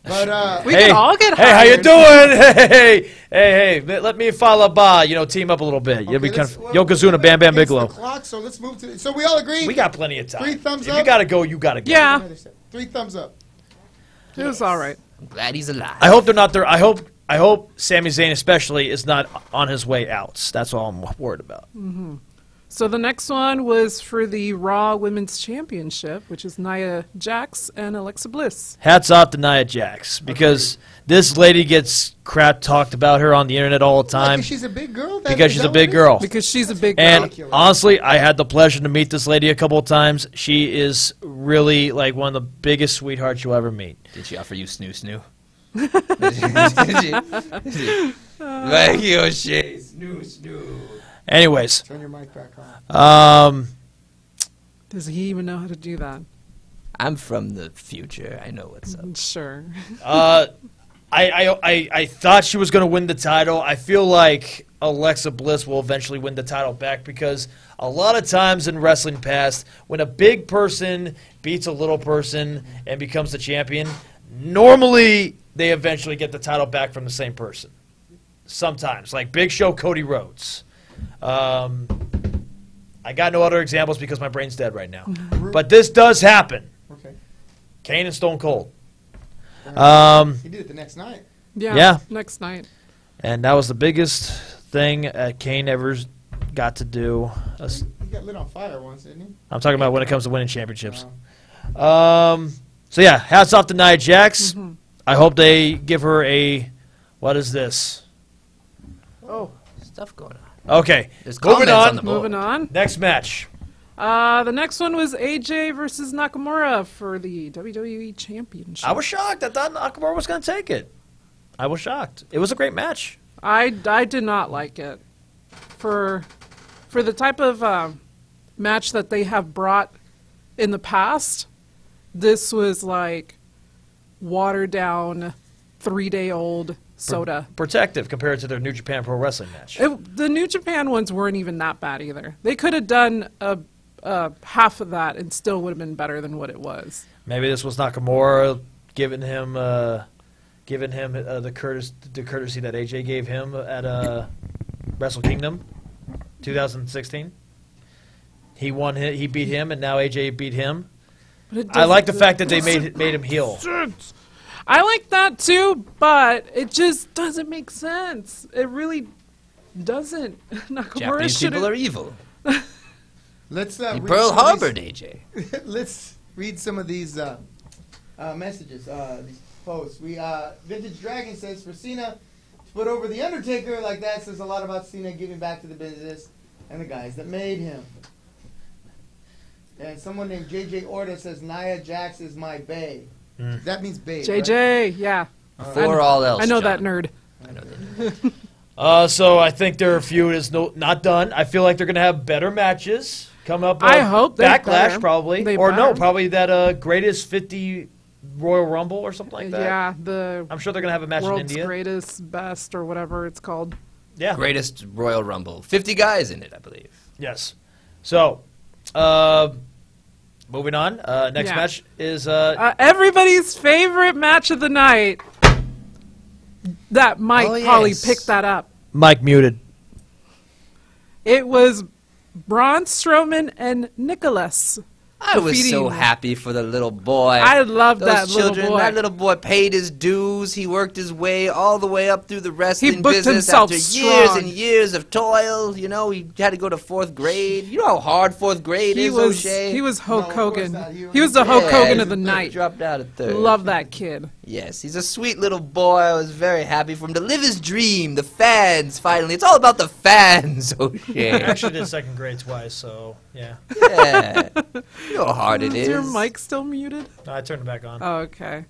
But we can all get Hey, hired. how you doing? Hey, let me follow by. Team up a little bit. You'll be kind of Yokozuna, Bam Bam against Bigelow. the clock, so let's move to. So we all agree. We got plenty of time. 3 thumbs if up? you gotta go, you gotta go. Yeah, 3 thumbs up. it was all right. I'm glad he's alive. I hope they're not there. I hope Sami Zayn especially is not on his way out. That's all I'm worried about. So the next one was for the Raw Women's Championship, which is Nia Jax and Alexa Bliss. Hats off to Nia Jax because this lady gets crap talked about her on the internet all the time Because she's a big girl. because she's a big girl. Because she's a big girl. And Ridiculous. honestly, I had the pleasure to meet this lady a couple of times. She is really like one of the biggest sweethearts you'll ever meet. Did she offer you snoo snoo? Did she? Like your shit. Snoo snoo. Anyways, Turn your mic back on. Does he even know how to do that? I'm from the future. I know what's up. Sure. I thought she was going to win the title. I feel like Alexa Bliss will eventually win the title back because a lot of times in wrestling past, when a big person beats a little person and becomes the champion, normally they eventually get the title back from the same person. Sometimes, like Big Show, Cody Rhodes. I got no other examples because my brain's dead right now. But this does happen. Okay. Kane and Stone Cold. He did it the next night. Yeah. Next night. And that was the biggest thing Kane ever got to do. He got lit on fire once, didn't he? I'm talking about when it comes to winning championships. So yeah, hats off to Nia Jax. I hope they give her a, what is this? Oh, Stuff going on. Okay, There's moving comments on. on the board. moving on. Next match. The next one was AJ versus Nakamura for the WWE Championship. I was shocked. I thought Nakamura was going to take it. I was shocked. It was a great match. I did not like it. For the type of match that they have brought in the past, this was like watered down 3-day-old soda. Protective compared to their New Japan Pro Wrestling match. The New Japan ones weren't even that bad either. They could have done half of that and still would have been better than what it was. Maybe this was Nakamura giving him the courtesy that AJ gave him at Wrestle Kingdom 2016. He won. He beat him, and now AJ beat him. But it I like the doesn't- fact that they made him heel. I like that too, but it just doesn't make sense. It really doesn't. Nakamura Japanese should people are evil. Let's He read Pearl some of Harbored these- AJ. Let's read some of these messages, these posts. Vintage Dragon says for Cena to put over the Undertaker like that says a lot about Cena giving back to the business and the guys that made him. And someone named JJ Orta says Nia Jax is my bae. That means bae. JJ, yeah. Before all else, I know John. that nerd. I know that. So I think their feud is not done. I feel like they're going to have better matches come up. I hope they Backlash better. probably, They or no, better. probably that greatest 50 Royal Rumble or something like that. Yeah, the I'm sure they're going to have a match in world's India. greatest, best, or whatever it's called. Yeah. Greatest Royal Rumble. 50 guys in it, I believe. Yes. So, moving on. Next Yeah. match is Everybody's favorite match of the night. That Mike Oh, probably yes. picked that up. Mike muted. It was Braun Strowman and Nicholas I was so defeating- happy for the little boy. I love Those that little children, boy. That little boy paid his dues. He worked his way all the way up through the wrestling booked business himself after years strong. and years of toil. You know, he had to go to 4th grade. You know how hard 4th grade is, O'Shea? He was Hulk No, of course Hogan. not. He was the Hulk Yeah, Hogan of the he night. Dropped out at 3rd. Love that kid. Yes, he's a sweet little boy. I was very happy for him to live his dream. The fans, finally. It's all about the fans, I O'Shea. actually did 2nd grade twice, so yeah. Yeah. You know how hard it Is is. your mic still muted? No, I turned it back on. Oh, okay.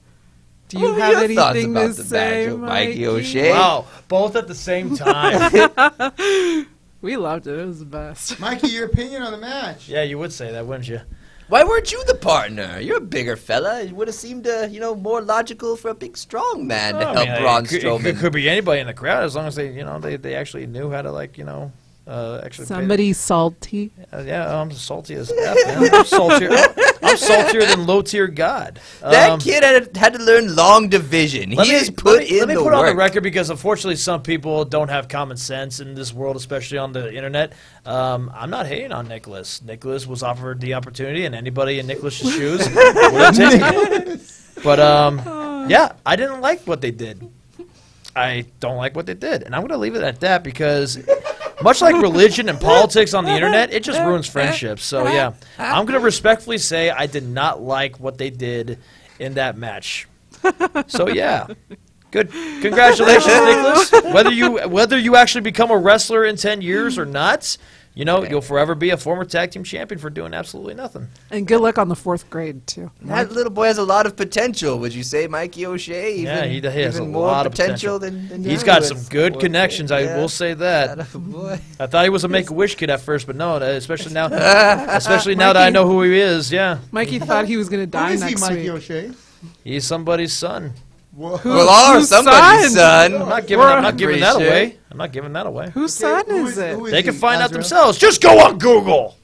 Do What you were have your thoughts anything about to the say, match, Mikey Mikey? O'Shea? Wow, both at the same time. We loved it. It was the best. Mikey, your opinion on the match? Yeah, you would say that, wouldn't you? Why weren't you the partner? You're a bigger fella. It would have seemed, more logical for a big, strong man to I help mean, Braun it could- Strowman. It could be anybody in the crowd as long as they actually knew how to actually. Somebody salty. Yeah, I'm salty as F, man. I'm saltier than low tier God. That kid had to learn long division. He has put in let me the put work. on the record because unfortunately some people don't have common sense in this world, especially on the internet. I'm not hating on Nicholas. Nicholas was offered the opportunity, and anybody in Nicholas's shoes would have taken it. But yeah, I didn't like what they did. I don't like what they did, and I'm going to leave it at that because, much like religion and politics on the internet, it just ruins friendships. So yeah, I'm going to respectfully say I did not like what they did in that match. So yeah, good. Congratulations, Nicholas. Whether you actually become a wrestler in 10 years or not, you'll forever be a former tag team champion for doing absolutely nothing. And good luck on the 4th grade, too. That little boy has a lot of potential, would you say, Mikey O'Shea? Yeah, he has even a more lot of potential potential. than He's you got with some good sports. connections. I Yeah. will say that. That boy. I thought he was a Make-A-Wish kid at first, but no, especially now that I know who he is. Yeah, Mikey thought he was going to Who die is he, next Mikey week. O'Shea? he's somebody's son. Whoa. Well, or Whose somebody's son? son. I'm not giving that pretty away. sure. I'm not giving that away. Whose son Who is it? who They can he, find out Azra? themselves. Just go on Google.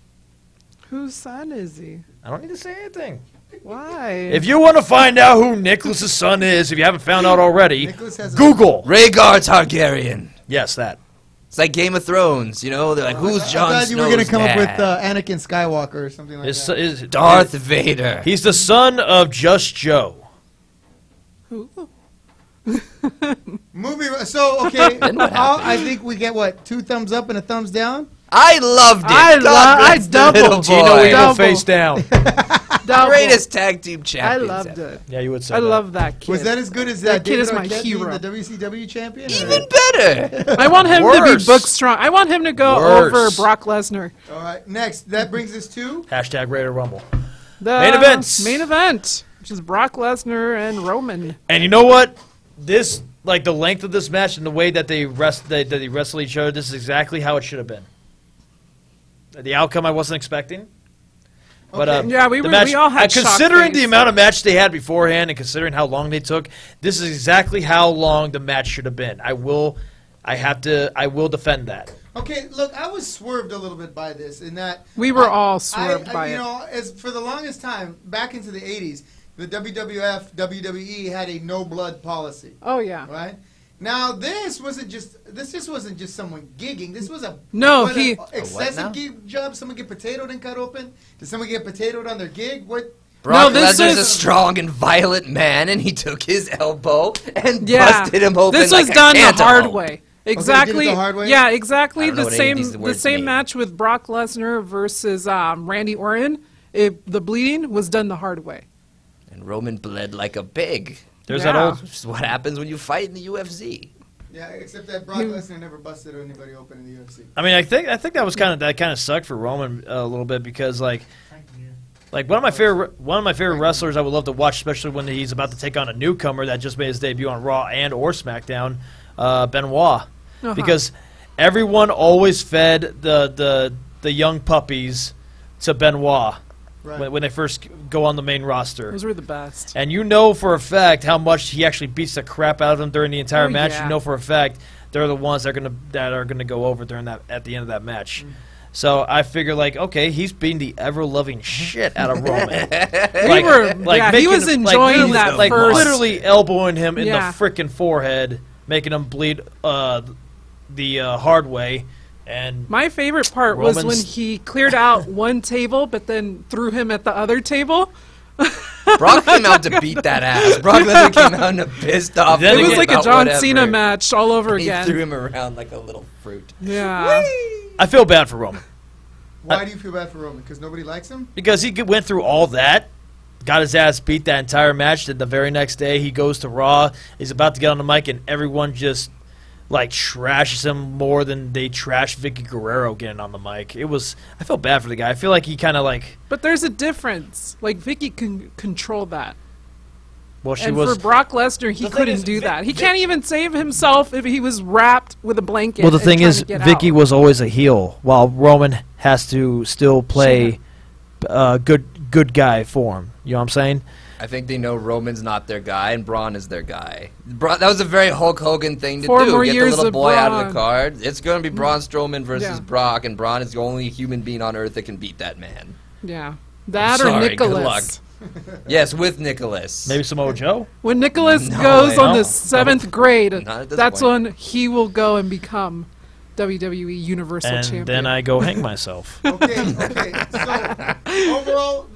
Whose son is he? I don't need to say anything. Why? If you want to find out who Nicholas's son is, if you haven't found out already, Nicholas has a- Google. Rhaegar Targaryen. Yes, that. It's like Game of Thrones, They're like, who's Jon I thought you were Snow's going to come up with dad? Anakin Skywalker or something like that. Darth Vader. He's the son of Just Joe. Who? Movie. So okay, Then what I think we get what 2 thumbs up and a thumbs down. I loved it. I God bless the doubled. little Gino boy. Evil Double. face down. Double. Greatest tag team I champions. loved ever. it. Yeah, you would say I that. love that kid. Was that as good as That kid David is my Arquette hero. being the WCW champion? or- Even better. I want him to be Worse. booked strong. I want him to go Worse. over Brock Lesnar. All right, next that brings us to Hashtag Raider Rumble. The Main events. Main event, which is Brock Lesnar and Roman. And you know what? This, like the length of this match and the way that they wrestle each other, this is exactly how it should have been. The outcome I wasn't expecting. But Okay. Yeah, we the were- match, we all had shock considering the face. amount of match they had beforehand and considering how long they took, this is exactly how long the match should have been. I will defend that. okay. Look, I was swerved a little bit by this in that We were all swerved by you it. know, as for the longest time back into the '80s, the WWF, WWE had a no blood policy. Oh yeah. Right? Now this just wasn't just someone gigging. This was a No, what, he- a now? excessive gig job. Someone get potatoed and cut open. Did someone get potatoed on their gig? What? Brock this Lesnar's a is- strong and violent man, and he took his elbow and Yeah. busted him open This like was a done the cantaloupe. hard way. Exactly. the hard way? Yeah, I exactly. don't know The what any of same these the words same mean. match with Brock Lesnar versus Randy Orton. The bleeding was done the hard way. And Roman bled like a pig. There's Yeah. that old. Which is what happens when you fight in the UFC. Yeah, except that Brock Lesnar never busted anybody open in the UFC. I mean, I think that was kind of sucked for Roman a little bit because like one of my favorite wrestlers I would love to watch, especially when he's about to take on a newcomer that just made his debut on Raw and or SmackDown, Benoit, because everyone always fed the young puppies to Benoit Right. when they first go on the main roster. Those were the best. And you know for a fact how much he actually beats the crap out of them during the entire Oh, match. yeah. You know for a fact they're the ones that are gonna go over during that at the end of that match. So I figure like, okay, he's beating the ever loving shit out of Roman. He was enjoying that like first. literally elbowing him in Yeah. the freaking forehead, making him bleed the hard way. And My favorite part was when Roman's- he cleared out one table, but then threw him at the other table. Brock came out to beat that ass. Brock Lesnar came out and pissed off. Then It was again, like a about John whatever. Cena match all over He again. threw him around like a little fruit. Yeah. I feel bad for Roman Why do you feel bad for Roman? Because nobody likes him? because he went through all that, got his ass beat that entire match. Then the very next day, he goes to Raw. He's about to get on the mic, and everyone just like trashes him more than they trashed Vicky Guerrero getting on the mic. I felt bad for the guy. I feel like he kind of like. But there's a difference. Like, Vicky can control that. Well, she And was. for Brock Lesnar, he The thing couldn't is, do that. He can't even save himself if he was wrapped with a blanket. Well, the and thing trying is, to get Vicky out. was always a heel, while Roman has to still play good guy form. You know what I'm saying? I think they know Roman's not their guy and Braun is their guy. That was a very Hulk Hogan thing to 4 do. more Get the years little of boy out of Braun. the card. It's going to be Braun Strowman versus Yeah. Brock, and Braun is the only human being on earth that can beat that man. Yeah. That or Sorry, good Nicholas. Yes, with Nicholas. Maybe Samoa Joe. When Nicholas No goes way. on No. the 7th grade, Not at this that's point. when he will go and become WWE Universal And Champion. then I go hang myself. Okay. So, overall,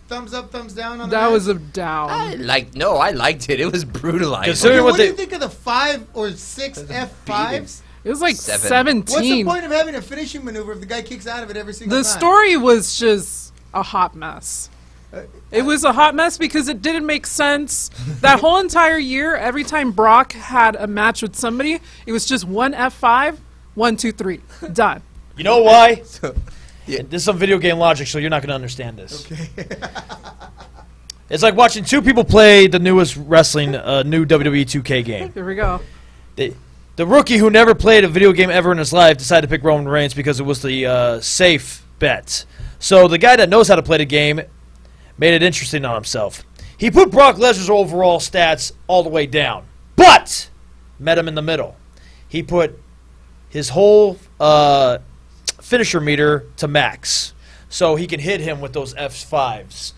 thumbs up, thumbs down on the that match? was a down. I liked it. It was brutalizing. Considering Okay, what what do they- you think of the 5 or 6 F5s? It was like 7. 17. What's the point of having a finishing maneuver if the guy kicks out of it every single The time? story was just a hot mess. It was a hot mess because it didn't make sense. That whole entire year, every time Brock had a match with somebody, it was just one F5, 1, 2, 3, done. You know why? Yeah. This is some video game logic, so you're not going to understand this. Okay. It's like watching two people play the newest wrestling, new WWE 2K game. Here we go. The rookie who never played a video game ever in his life decided to pick Roman Reigns because it was the safe bet. So the guy that knows how to play the game made it interesting on himself. He put Brock Lesnar's overall stats all the way down, but met him in the middle. He put his whole finisher meter to max, so he can hit him with those F5s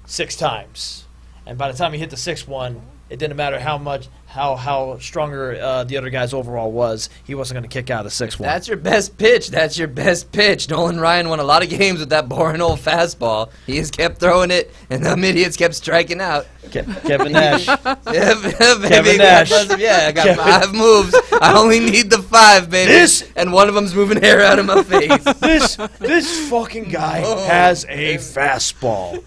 6 times. And by the time he hit the 6th one, it didn't matter how stronger the other guy's overall was. He wasn't going to kick out of the 6th one. That's your best pitch. That's your best pitch. Nolan Ryan won a lot of games with that boring old fastball. He just kept throwing it, and them idiots kept striking out. Kevin Nash. Yeah, baby. Kevin Nash. I got Kevin- 5 moves. I only need the 5, baby. And one of them's moving hair out of my face. This fucking guy has a fastball.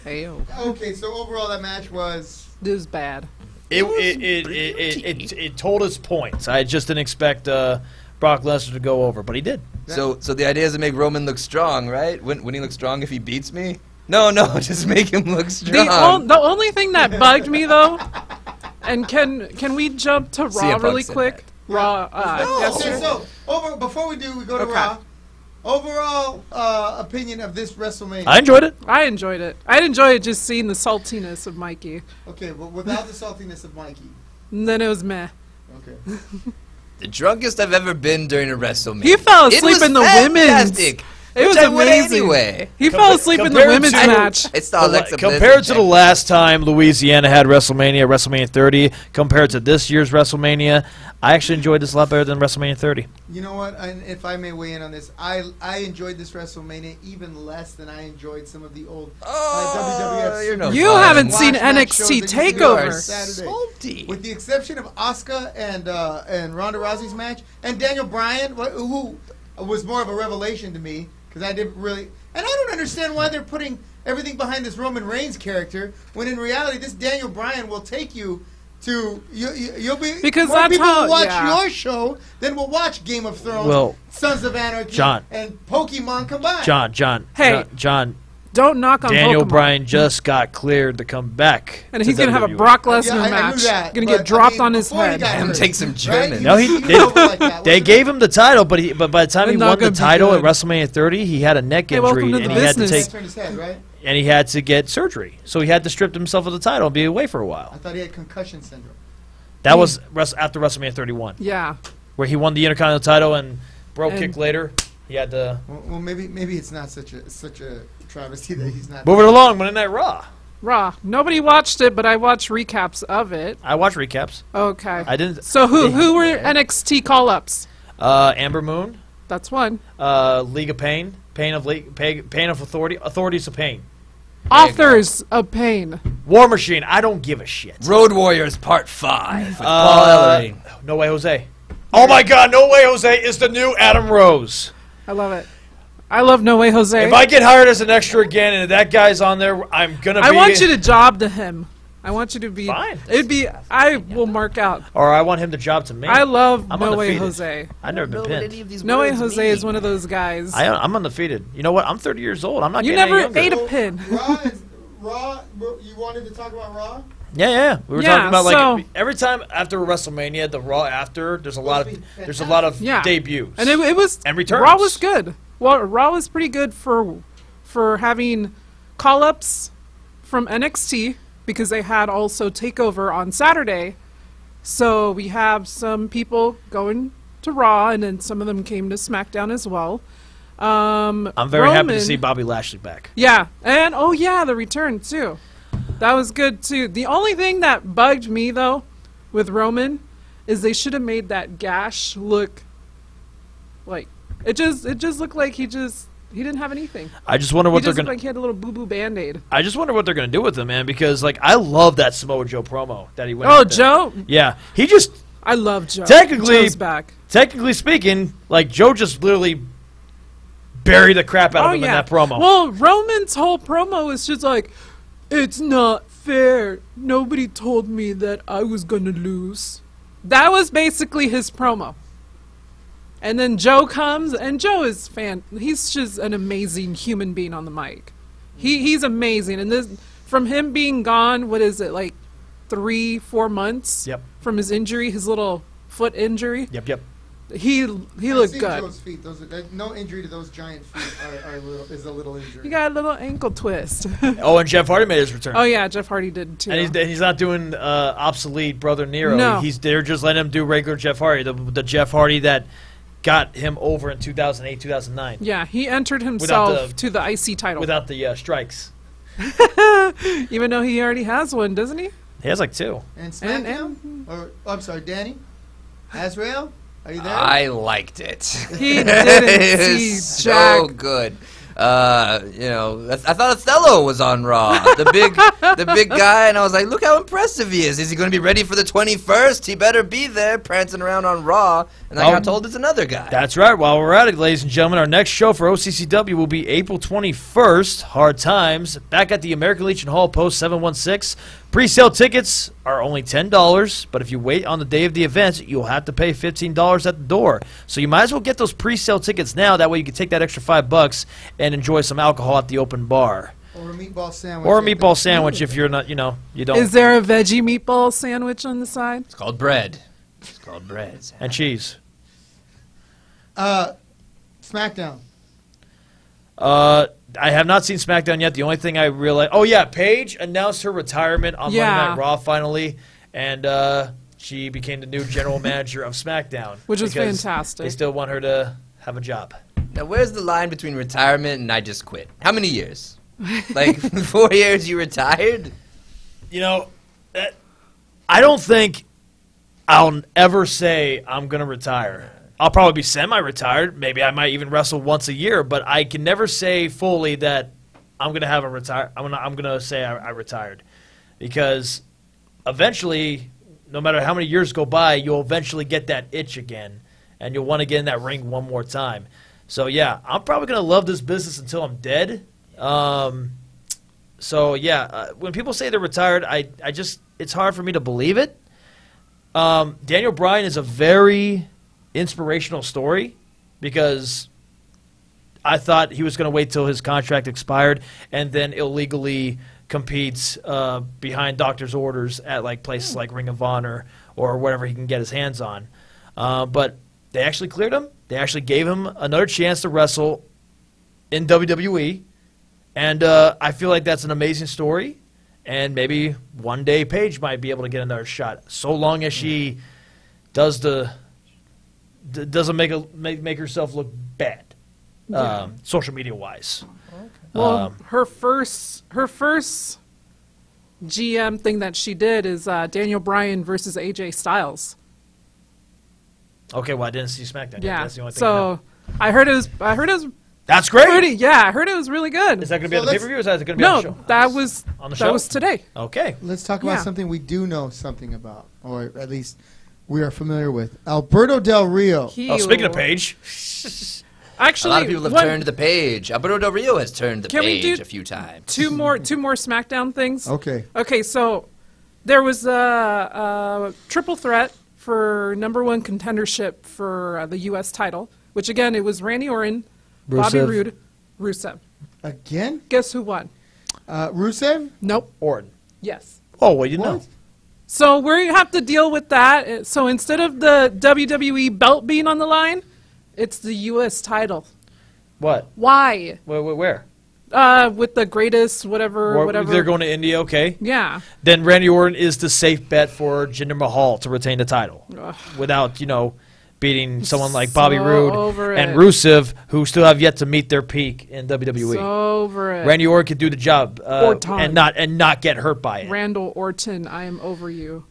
Ayo. Okay, so overall that match was... This is bad. It told its points. I just didn't expect Brock Lesnar to go over, but he did. So the idea is to make Roman look strong, right? Wouldn't he look strong if he beats me? No, just make him look strong. The only thing that bugged me, though, and can we jump to CM Raw Punk really said quick? that. Raw, Okay, yesterday. so before we go to Okay. Raw. Overall opinion of this WrestleMania. I enjoyed it. I enjoyed it. I'd enjoy it just seeing the saltiness of Mikey. Okay, but without the saltiness of Mikey. And then it was meh. Okay. The drunkest I've ever been during a WrestleMania. He fell It asleep was in the fantastic. women's. It was Which I would amazing. anyway. He fell asleep in the compared women's to- match. It's the Alexa Bliss Compared to the check. last time Louisiana had WrestleMania 30, compared to this year's WrestleMania, I actually enjoyed this a lot better than WrestleMania 30. You know what? And if I may weigh in on this, I enjoyed this WrestleMania even less than I enjoyed some of the old WWF. you're no You fun. haven't seen Watch match shows NXT that used to be on Takeover. Saturday. Salty. With the exception of Asuka and Ronda Rousey's match, and Daniel Bryan, who was more of a revelation to me, because I didn't really... And I don't understand why they're putting everything behind this Roman Reigns character, when in reality this Daniel Bryan will take you to... You'll be... Because more that's people how- will watch yeah. your show than will watch Game of Thrones, Well, Sons of Anarchy, John. and Pokemon combined. John. Hey. John. Don't knock on Daniel Pokemon. Bryan just got cleared to come back. And to he's going to have a WWE. Brock Lesnar Yeah, I match. knew that, Going to but, get dropped I mean, on his before he head. got Him hurt, take some right? German. No, was they- over like that, They wasn't gave him the title, but by the time he They're not won the gonna be title at good. WrestleMania 30, he had a neck Hey, welcome injury to and the he had to business. take Turned his head, right? and he had to get surgery. So he had to strip himself of the title and be away for a I while. thought he had concussion syndrome. That was after WrestleMania 31, Yeah. where he won the Intercontinental title and bro And- kick later. He had to Well, maybe it's not such a travesty that he's not. move it along. Monday Night Raw. Raw. Nobody watched it, but I watched recaps of it. I watch recaps. Okay. I didn't. So who were NXT call-ups? Amber Moon. That's one. League of Pain. Pain of Authority. Authorities of Pain. Authors of Pain. War Machine. I don't give a shit. Road Warriors Part 5 with Paul Ellering. No Way Jose. Oh my God, No Way Jose is the new Adam Rose. I love it. I love No Way Jose. If I get hired as an extra again and that guy's on there, I'm gonna be. I want you to job to him. I want you to be. Fine. It'd be. I will mark out. Or I want him to job to me. I love I'm No Way undefeated. Jose. I've never been pinned. No Way Jose is one of those guys. I'm undefeated. You know what? I'm 30 years old. I'm not You getting never any younger. ate a pin. Raw, you wanted to talk about Raw? Yeah. We were Yeah, talking about so- like every time after WrestleMania, the Raw after, there's a lot of Yeah. debuts. And it was And returns. Raw was good. Well, Raw was pretty good for having call-ups from NXT because they had also Takeover on Saturday. So we have some people going to Raw, and then some of them came to SmackDown as well. I'm very happy to Roman- see Bobby Lashley back. Yeah, and the return too. That was good too. The only thing that bugged me though with Roman is they should have made that gash look like it just looked like he didn't have anything. I just wonder what He they're just looked gonna. like he had a little boo-boo Band-Aid. I just wonder what they're gonna do with him, man. Because like I love that Samoa Joe promo that he went. Oh, out there. Joe! Yeah, he just I love Joe. Technically- Joe's back. technically speaking, like Joe just literally buried the crap out of him in that promo. Well, Roman's whole promo is just like, it's not fair. Nobody told me that I was gonna lose. That was basically his promo. And then Joe comes, and Joe is he's just an amazing human being on the mic. He's amazing. And this, from him being gone, what is it, like 3-4 months? Yep. From his injury, his little foot injury. Yep. He looked good. Joe's feet. No injury to those giant feet is a little injury. He got a little ankle twist. Oh, and Jeff Hardy made his return. Oh yeah, Jeff Hardy did too. And he's not doing obsolete Brother Nero. No. They're just letting him do regular Jeff Hardy, the Jeff Hardy that got him over in 2008, 2009. Yeah, he entered himself Without the- to the IC title. Without the strikes. Even though he already has one, doesn't he? He has like 2. And SmackDown? I'm sorry, Danny? Azrael? Are you there? I liked it. He didn't see It's Jack. so good. I thought Othello was on Raw, the big guy, and I was like, look how impressive he is. Is he going to be ready for the 21st? He better be there, prancing around on Raw. And I got told it's another guy. That's right. While we're at it, ladies and gentlemen, our next show for OCCW will be April 21st. Hard Times, back at the American Legion Hall, Post 716. Pre-sale tickets are only $10, but if you wait on the day of the event, you'll have to pay $15 at the door. So you might as well get those pre-sale tickets now. That way you can take that extra $5 and enjoy some alcohol at the open bar. Or a meatball sandwich. Or a meatball sandwich if you're not, you don't. Is there a veggie meatball sandwich on the side? It's called bread. It's called bread. And cheese. SmackDown. I have not seen SmackDown yet. The only thing I realized... Oh, yeah, Paige announced her retirement on Monday Night Raw finally, and she became the new general manager of SmackDown. Which was because fantastic. They still want her to have a job. Now, where's the line between retirement and I just quit? How many years? Like 4 years you retired? You know, I don't think I'll ever say I'm going to retire. I'll probably be semi-retired. Maybe I might even wrestle once a year, but I can never say fully that I'm going to have a retire. I'm going to say I retired, because eventually, no matter how many years go by, you'll eventually get that itch again, and you'll want to get in that ring one more time. So yeah, I'm probably going to love this business until I'm dead. So yeah, when people say they're retired, I just, it's hard for me to believe it. Daniel Bryan is a very inspirational story, because I thought he was going to wait till his contract expired and then illegally competes behind doctor's orders at like places like Ring of Honor or whatever he can get his hands on. But they actually cleared him. They actually gave him another chance to wrestle in WWE. And I feel like that's an amazing story. And maybe one day Paige might be able to get another shot, so long as she doesn't make herself look bad, social media wise. Okay. Well, her first GM thing that she did is Daniel Bryan versus AJ Styles. Okay, well I didn't see SmackDown. Yeah. That's the only thing I know. So I heard it was. That's great. I heard it was really good. Is that going to be on the pay-per-view or is that going to be No, on the show? that was On the show? was today. Okay. Let's talk about Yeah. something we do know something about, or at least we are familiar with. Alberto Del Rio. Oh, speaking of Paige. Actually, A lot of people have turned the page. Alberto Del Rio has turned the Can we page do a few times. two more SmackDown things. Okay. Okay, so there was a triple threat for #1 contendership for the U.S. title, which again it was Randy Orton, Bobby Rusev. Roode, Rusev. Again? Guess who won? Rusev? Nope. Orton. Yes. Oh, well, you know. What? So we have to deal with that. So instead of the WWE belt being on the line, it's the U.S. title. What? Why? Where? With the greatest whatever. They're going to India, okay. Yeah. Then Randy Orton is the safe bet for Jinder Mahal to retain the title. Ugh. Without, beating someone like Bobby So Roode over and it. Rusev, who still have yet to meet their peak in WWE. So over it. Randy Orton could do the job Orton. and not get hurt by it. Randall Orton, I am over you.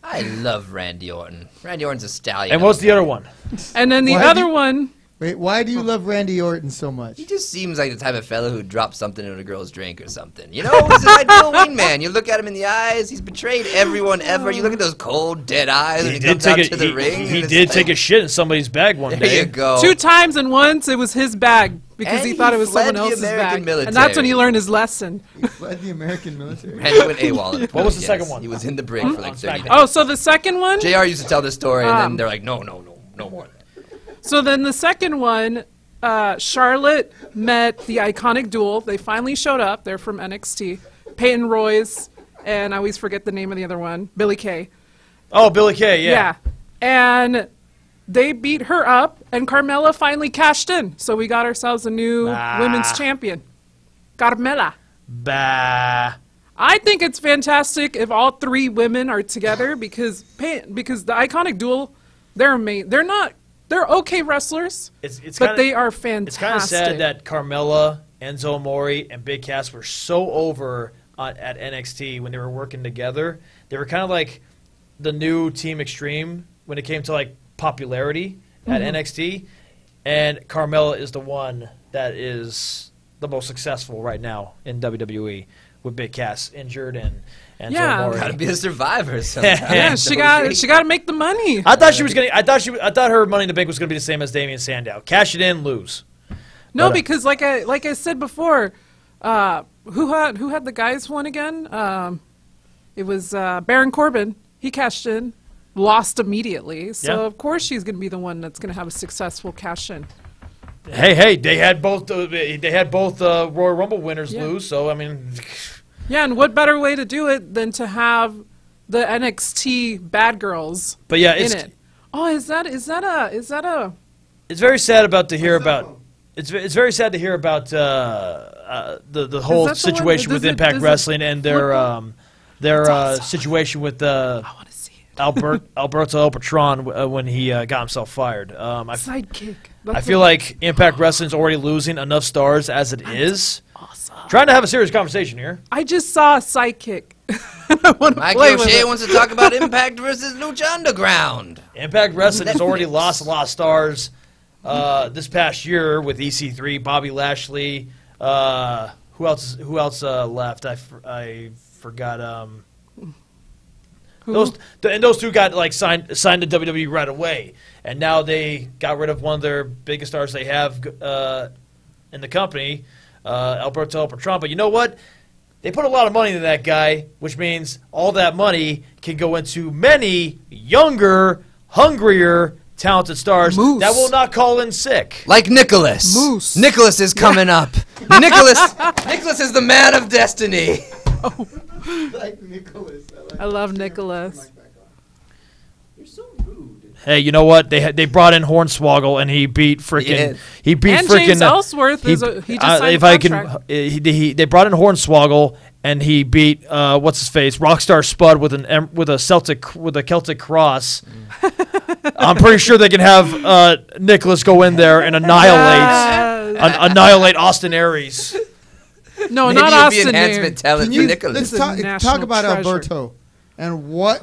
I love Randy Orton. Randy Orton's a stallion. And what's the other one? And then the Why other do you- one, Wait, why do you love Randy Orton so much? He just seems like the type of fellow who'd drop something in a girl's drink or something. He's an ideal wingman. You look at him in the eyes, he's betrayed everyone ever. You look at those cold, dead eyes when he comes out to the ring. He and did it's take like, a shit in somebody's bag one There day. you go. 2 times and once it was his bag because And he thought he it was fled someone the else's American bag. And that's when he military. learned his lesson. He fled the American military. Randy went AWOL at the What was point, the yes. second one? He was in the brig for like 30 minutes. Oh, so the second one? JR used to tell this story, and then they're like, no more. So then the second one, Charlotte met the Iconic Duel. They finally showed up. They're from NXT. Peyton Royce, and I always forget the name of the other one, Billy Kay. Oh, Billy Kay, yeah. And they beat her up, and Carmella finally cashed in. So we got ourselves a new women's champion, Carmella. Bah. I think it's fantastic if all 3 women are together because the Iconic Duel, they're okay wrestlers, but they are fantastic. It's kind of sad that Carmella, Enzo Amore, and Big Cass were so over at NXT when they were working together. They were kind of like the new Team Extreme when it came to like popularity at NXT, and Carmella is the one that is the most successful right now in WWE with Big Cass injured and Yeah. Amore. Gotta be a survivor sometimes. Yeah, she got to make the money. I thought she was gonna. I thought her Money in the Bank was gonna be the same as Damian Sandow. Cash it in, lose. No, But, because like I said before, who had the guys one again? It was Baron Corbin. He cashed in, lost immediately. So Yeah. of course she's going to be the one that's going to have a successful cash in. Hey, they had both. Royal Rumble winners Yeah. lose. So I mean, Yeah, and what better way to do it than to have the NXT bad girls but yeah, in it? Oh, is that a? It's very sad to hear about. It's very sad to hear about the whole that the one- situation does with it- Impact does it Wrestling and their awesome. situation with I want to see it. Alberto El Patron when he got himself fired. Sidekick. I feel like Impact Wrestling's already losing enough stars as it is. Awesome. Trying to have a serious conversation here. I just saw a sidekick. I want to Mikey play with O'Shea it. wants to talk about Impact versus Lucha Underground. Impact Wrestling has already lost a lot of stars this past year with EC3, Bobby Lashley. Who else left? I forgot. Who? Those two got like signed to WWE right away, and now they got rid of one of their biggest stars they have in the company, Alberto El Patron. But you know what? They put a lot of money into that guy, which means all that money can go into many younger, hungrier, talented stars Moose. that will not call in sick. Like Nicholas. Moose. Nicholas is coming up. Nicholas is the man of destiny. Like Nicholas. I love Nicholas. You're so rude. Hey, you know what? They brought in Hornswoggle and he beat freaking. Yeah. He beat And freaking. James Ellsworth he just signed if a I contract. can, they brought in Hornswoggle and he beat what's his face, Rockstar Spud with a Celtic cross. I'm pretty sure they can have Nicholas go in there and annihilate Austin Aries. No, Maybe not you'll be Austin. enhancement talent for Nicholas. Let's This is talk national about treasure. Alberto and what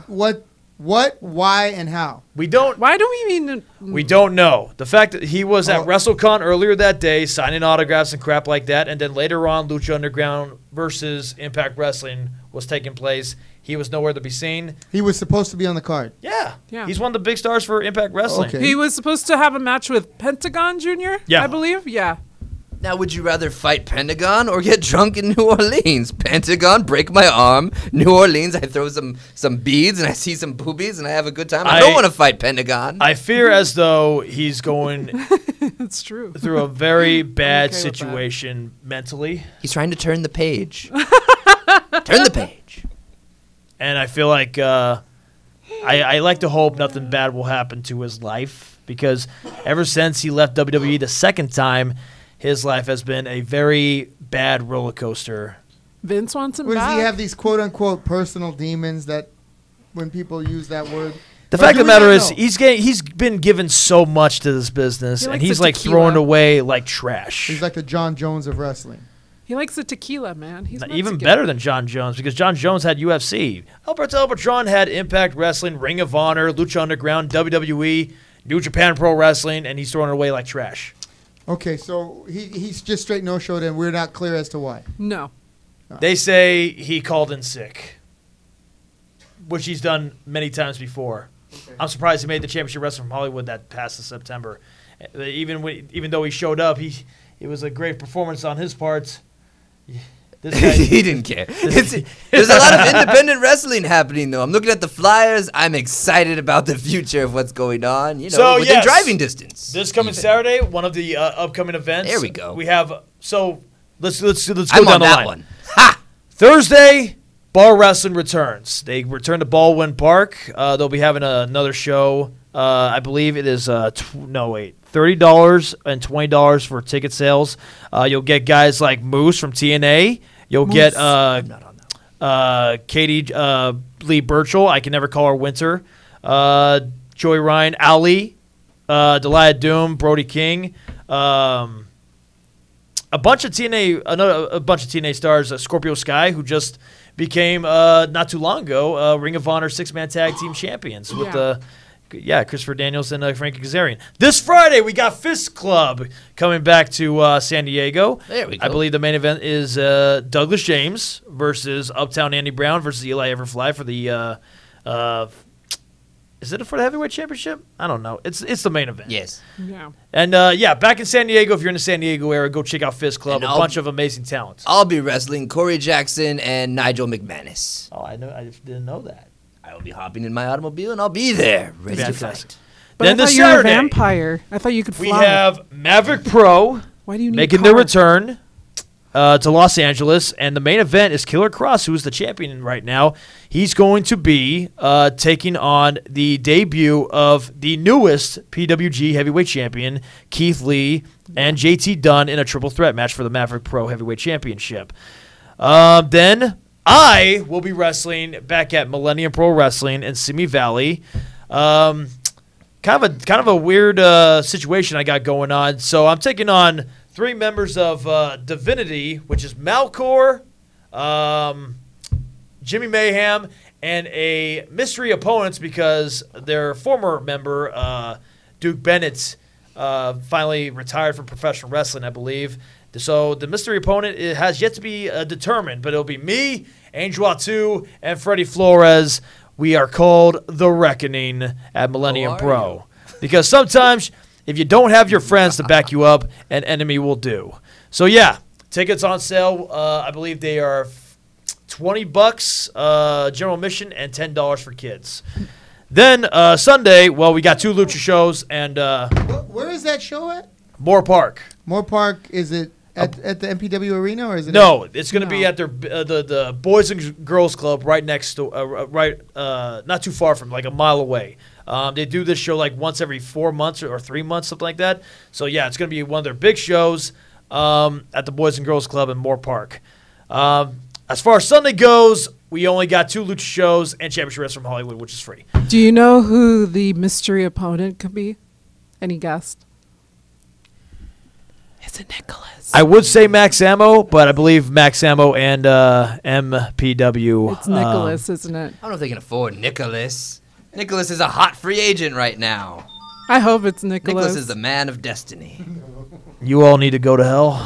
What, why, and how? We don't. Why do we mean? We don't know. The fact that he was at WrestleCon earlier that day, signing autographs and crap like that, and then later on, Lucha Underground versus Impact Wrestling was taking place. He was nowhere to be seen. He was supposed to be on the card. Yeah. Yeah. He's one of the big stars for Impact Wrestling. Okay. He was supposed to have a match with Pentagon Jr. Yeah. I believe. Yeah. Now, would you rather fight Pentagon or get drunk in New Orleans? Pentagon, break my arm. New Orleans, I throw some beads and I see some boobies and I have a good time. I don't want to fight Pentagon. I fear as though he's going That's true. through a very bad okay with that. situation mentally. He's trying to turn the page. Turn the page. And I feel like I like to hope nothing bad will happen to his life, because ever since he left WWE the second time, his life has been a very bad roller coaster. Vince wants him Or does back. he have these quote-unquote personal demons that when people use that word? The Or fact do of the we matter not is know? he's been given so much to this business, He and likes he's the like tequila. thrown away like trash. He's like the John Jones of wrestling. He likes the tequila, man. He's Even Mexican. better than John Jones, because John Jones had UFC. Alberto Beltran had Impact Wrestling, Ring of Honor, Lucha Underground, WWE, New Japan Pro Wrestling, and he's throwing it away like trash. Okay, so he's just straight no-showed, and we're not clear as to why. No. They say he called in sick, which he's done many times before. Okay. I'm surprised he made the Championship Wrestling from Hollywood that passed in September. Even though he showed up, it was a great performance on his part. This guy, He didn't care. There's a lot of independent wrestling happening, though. I'm looking at the flyers. I'm excited about the future of what's going on. You know, So, within yes, driving distance. This coming Saturday, one of the upcoming events. There we go. We have let's go I'm down on the that line. one. Ha! Thursday, Bar Wrestling returns. They return to Baldwin Park. They'll be having another show. I believe it is $30 and $20 for ticket sales. You'll get guys like Moose from TNA. You'll get I'm not on that one. Katie Lee Burchell. I can never call her Winter. Joey Ryan, Ali, Delia Doom, Brody King. A bunch of TNA stars. Scorpio Sky, who just became not too long ago Ring of Honor 6-man tag team champions with Christopher Daniels and Frankie Kazarian. This Friday we got Fist Club coming back to San Diego. There we go. I believe the main event is Douglas James versus Uptown Andy Brown versus Eli Everfly for the is it for the heavyweight championship? I don't know. It's the main event. Yes. Yeah. And back in San Diego, if you're in the San Diego area, go check out Fist Club. And A bunch of amazing talent. I'll be wrestling Corey Jackson and Nigel McManus. Oh, I just didn't know that. I will be hopping in my automobile and I'll be there, ready to Fantastic. fight. But Then I thought this you were a Saturday, vampire. I thought you could we fly. have Maverick Pro Why do you need making a their car? return to Los Angeles, and the main event is Killer Cross, who's the champion right now. He's going to be taking on the debut of the newest PWG heavyweight champion, Keith Lee, and JT Dunn in a triple threat match for the Maverick Pro Heavyweight Championship. Then I will be wrestling back at Millennium Pro Wrestling in Simi Valley. Kind of a weird situation I got going on. So I'm taking on 3 members of Divinity, which is Malcor, Jimmy Mayhem, and a mystery opponent because their former member, Duke Bennett, finally retired from professional wrestling, I believe. So the mystery opponent has yet to be determined, but it'll be me, Angel Atu, and Freddie Flores. We are called The Reckoning at Millennium Pro. Because sometimes if you don't have your friends to back you up, an enemy will do. So, yeah, tickets on sale. I believe they are $20 general admission and $10 for kids. Then Sunday, well, we got 2 Lucha shows and Where is that show at? Moore Park. Moore Park, is it at the MPW Arena, or is it? No, it's going to be at their the Boys and Girls Club right next to, not too far from, like a mile away. They do this show like once every 4 months or 3 months, something like that. So, yeah, it's going to be one of their big shows at the Boys and Girls Club in Moore Park. As far as Sunday goes, we only got 2 Lucha shows and Championship Wrestling from Hollywood, which is free. Do you know who the mystery opponent could be? Any guess? Is it Nicholas? I would say Max Ammo, but I believe Max Ammo and MPW. It's Nicholas, isn't it? I don't know if they can afford Nicholas. Nicholas is a hot free agent right now. I hope it's Nicholas. Nicholas is the man of destiny. You all need to go to hell.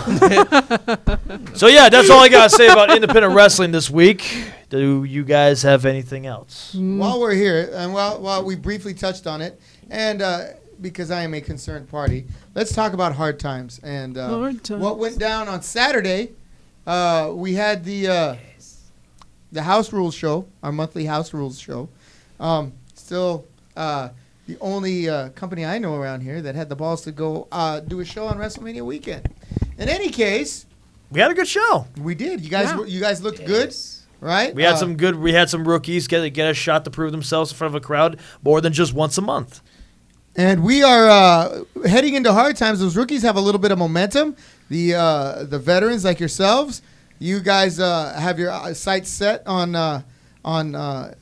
So, yeah, that's all I got to say about independent wrestling this week. Do you guys have anything else? While we're here, and while we briefly touched on it, and because I am a concerned party, let's talk about Hard Times. And what went down on Saturday, we had the House Rules show, our monthly House Rules show. Still the only company I know around here that had the balls to go do a show on WrestleMania weekend. In any case, We had a good show. we did. You guys looked good, right? We had some good. We had some rookies get a shot to prove themselves in front of a crowd more than just once a month. And we are heading into Hard Times. Those rookies have a little bit of momentum. The veterans like yourselves, you guys have your sights set on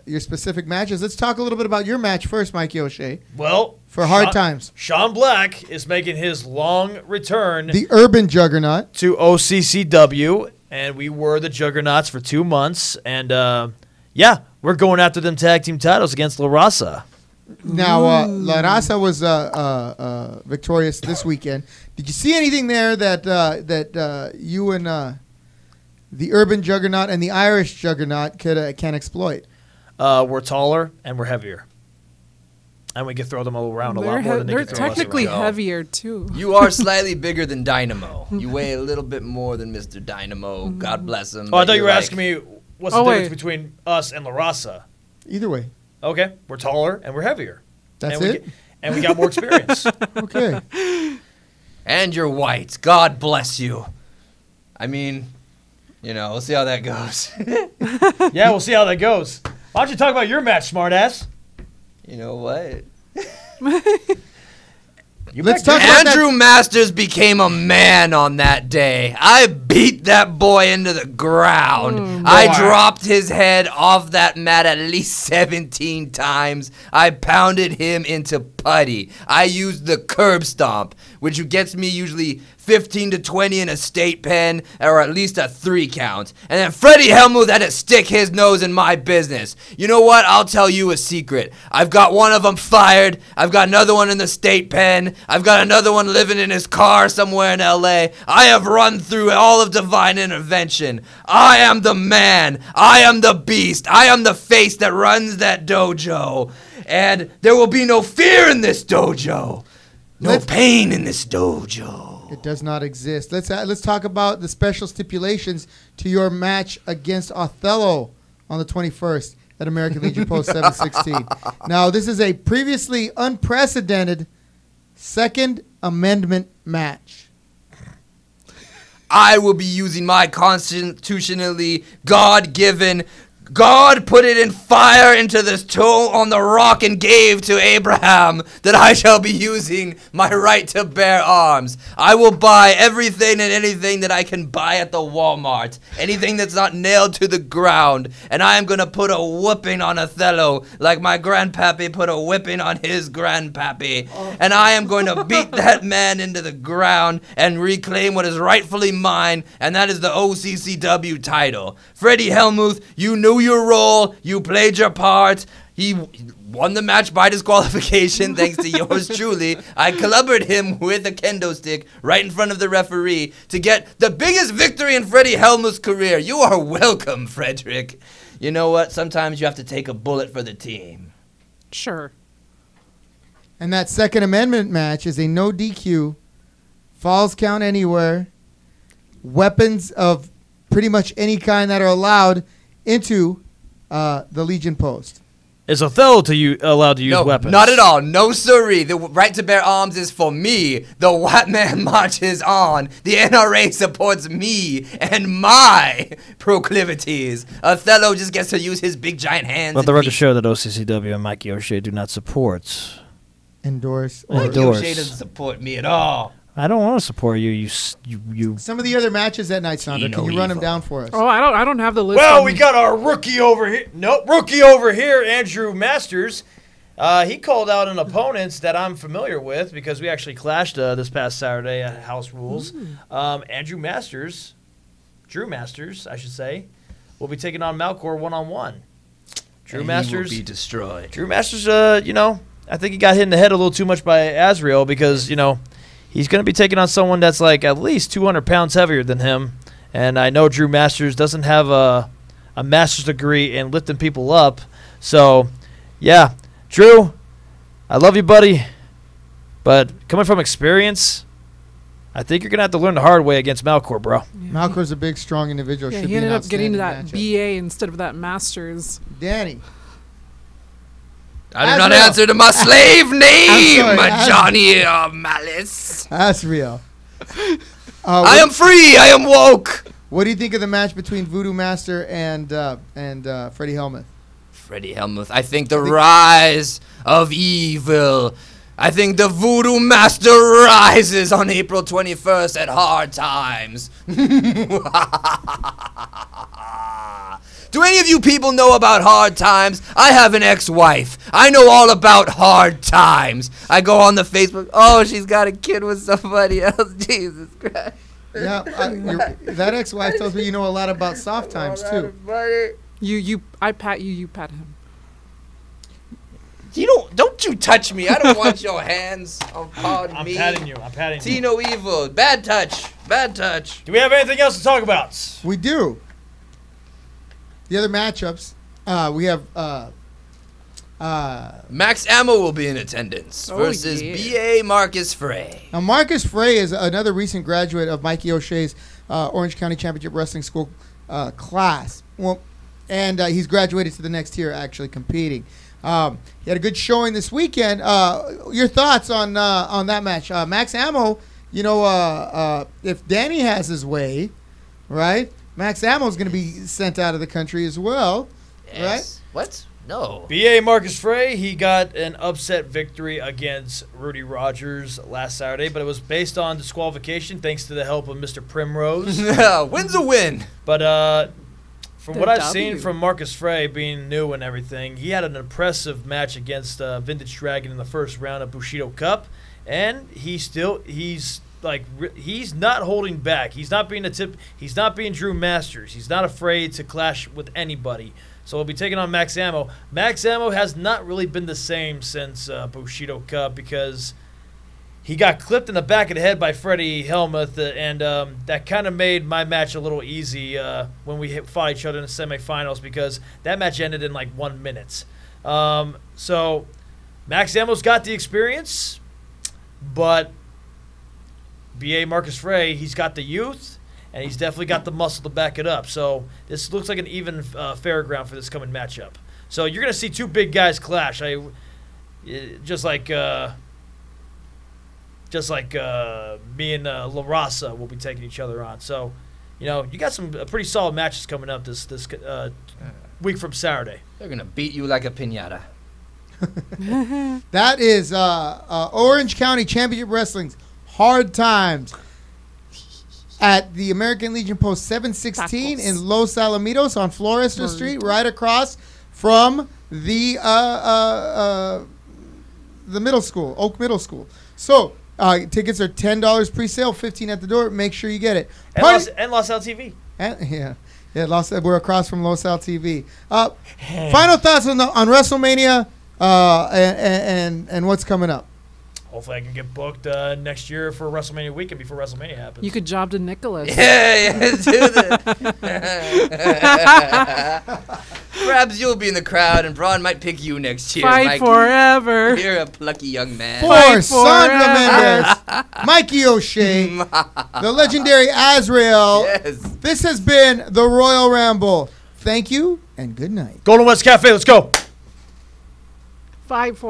your specific matches. Let's talk a little bit about your match first, Mikey O'Shea. Well, for Hard Times, Sean Black is making his long return. The Urban Juggernaut to OCCW, and we were the Juggernauts for 2 months, and we're going after them tag team titles against La Raza. Now, La Raza was victorious this weekend. Did you see anything there that you and the Urban Juggernaut and the Irish Juggernaut can exploit? We're taller and we're heavier, and we can throw them all around a lot more than they They're can throw us technically around. heavier too. You are slightly bigger than Dynamo. You weigh a little bit more than Mr. Dynamo. God bless him. Oh, I but thought you you're were like- asking me what's the difference between us and La Raza. Either way, Okay, we're taller and we're heavier. that's and it. And we got more experience. Okay. And you're white. God bless you. I mean, we'll see how that goes. Yeah, we'll see how that goes. Why don't you talk about your match, smartass? You know what? Let's talk about Andrew Masters became a man on that day. I beat that boy into the ground. I dropped his head off that mat at least 17 times. I pounded him into putty. I used the curb stomp, which gets me usually 15 to 20 in a state pen, or at least a 3 count. And then Freddie Hellmuth had to stick his nose in my business. You know what? I'll tell you a secret. I've got one of them fired. I've got another one in the state pen. I've got another one living in his car somewhere in L.A. I have run through all of divine intervention. I am the man. I am the beast. I am the face that runs that dojo. And there will be no fear in this dojo. No pain in this dojo. It does not exist. Let's talk about the special stipulations to your match against Othello on the 21st at American Legion Post 716. Now, this is a previously unprecedented Second Amendment match. I will be using my constitutionally God-given, God put it in fire into this tool on the rock and gave to Abraham, that I shall be using my right to bear arms. I will buy everything and anything that I can buy at the Walmart, anything that's not nailed to the ground, and I am going to put a whooping on Othello like my grandpappy put a whipping on his grandpappy, and I am going to beat that man into the ground and reclaim what is rightfully mine, and that is the OCCW title. Freddie Hellmuth, you knew your role, you played your part. He won the match by disqualification thanks to yours truly. I clubbered him with a kendo stick right in front of the referee to get the biggest victory in Freddie Hellmuth's career. You are welcome, Frederick. You know what? Sometimes you have to take a bullet for the team. Sure. And that Second Amendment match is a no DQ, falls count anywhere, weapons of pretty much any kind that are allowed into the Legion Post. Is Othello allowed to use weapons? Not at all. No, sirree. The right to bear arms is for me. The white man marches on. The NRA supports me and my proclivities. Othello just gets to use his big giant hands. Let the record show that OCCW and Mikey O'Shea do not support. Endorse. Mikey O'Shea doesn't support me at all. I don't want to support you. You. Some of the other matches that night, Sandra. Can you run them down for us? Oh, I don't have the list. Well, we got our rookie over here. Nope, rookie over here, Andrew Masters. He called out an opponent that I'm familiar with because we actually clashed this past Saturday at House Rules. Drew Masters, I should say, will be taking on Malcor one-on-one. Drew and Masters he will be destroyed. Drew Masters, I think he got hit in the head a little too much by Azrael because, he's going to be taking on someone that's like at least 200 pounds heavier than him. And I know Drew Masters doesn't have a master's degree in lifting people up. So, yeah, Drew, I love you, buddy. But coming from experience, I think you're going to have to learn the hard way against Malcor, bro. Yeah. Malcor's a big, strong individual. Yeah, Should he be an ended up getting outstanding that matchup. BA instead of that Masters. Danny. I do not Azrael. answer to my slave name, sorry, Johnny Malice. That's real. I am free. I am woke. What do you think of the match between Voodoo Master and Freddie Helmuth? Freddie Helmuth. I think the rise of evil. I think the Voodoo Master rises on April 21st at Hard Times. Do any of you people know about Hard Times? I have an ex-wife. I know all about Hard Times. I go on the Facebook. Oh, she's got a kid with somebody else. Jesus Christ. Yeah, that ex-wife tells me you know a lot about soft times too. I pat you, you pat him. Don't you touch me. I don't want your hands on I'm me. patting you. Tino Evil. Bad touch. Bad touch. Do we have anything else to talk about? We do. The other matchups, we have Max Ammo will be in attendance Oh, versus yeah. B.A. Marcus Frey. now Marcus Frey is another recent graduate of Mikey O'Shea's Orange County Championship Wrestling School class. Well, and he's graduated to the next tier, actually competing. He had a good showing this weekend. Your thoughts on that match? Max Ammo, if Danny has his way, right? Max Ammo is going to be sent out of the country as well, Yes. What? No. B.A. Marcus Frey, he got an upset victory against Rudy Rogers last Saturday, but it was based on disqualification thanks to the help of Mr. Primrose. Win's a win. But from The what I've W. seen from Marcus Frey being new and everything, he had an impressive match against Vintage Dragon in the first round of Bushido Cup, and he's not holding back. He's not being He's not being Drew Masters. He's not afraid to clash with anybody. So we'll be taking on Max Ammo. Max Ammo has not really been the same since Bushido Cup because he got clipped in the back of the head by Freddie Helmuth, and that kind of made my match a little easy when we fought each other in the semifinals because that match ended in like 1 minute. So Max Ammo's got the experience, but B.A. Marcus Frey, he's got the youth, and he's definitely got the muscle to back it up. So this looks like an even fair ground for this coming matchup. So you're going to see two big guys clash. Just like me and La Raza will be taking each other on. So, you got some pretty solid matches coming up this week from Saturday. They're going to beat you like a piñata. That is Orange County Championship Wrestling's Hard Times at the American Legion Post 716 Tacos. in Los Alamitos on Floresta Street, right across from the middle school, Oak Middle School. So tickets are $10 pre-sale, $15 at the door. Make sure you get it. And Los Al TV. We're across from Los Al TV. Final thoughts on WrestleMania and what's coming up. Hopefully I can get booked next year for WrestleMania weekend before WrestleMania happens. You could job to Nicholas. Yeah, do that. Perhaps you'll be in the crowd, and Braun might pick you next year. Fight Mikey. forever. You're a plucky young man. For Fight Sandra forever. Mendes, Mikey O'Shea, the legendary Azrael. Yes. This has been the Royal Ramble. Thank you and good night. Golden West Cafe, let's go. Fight for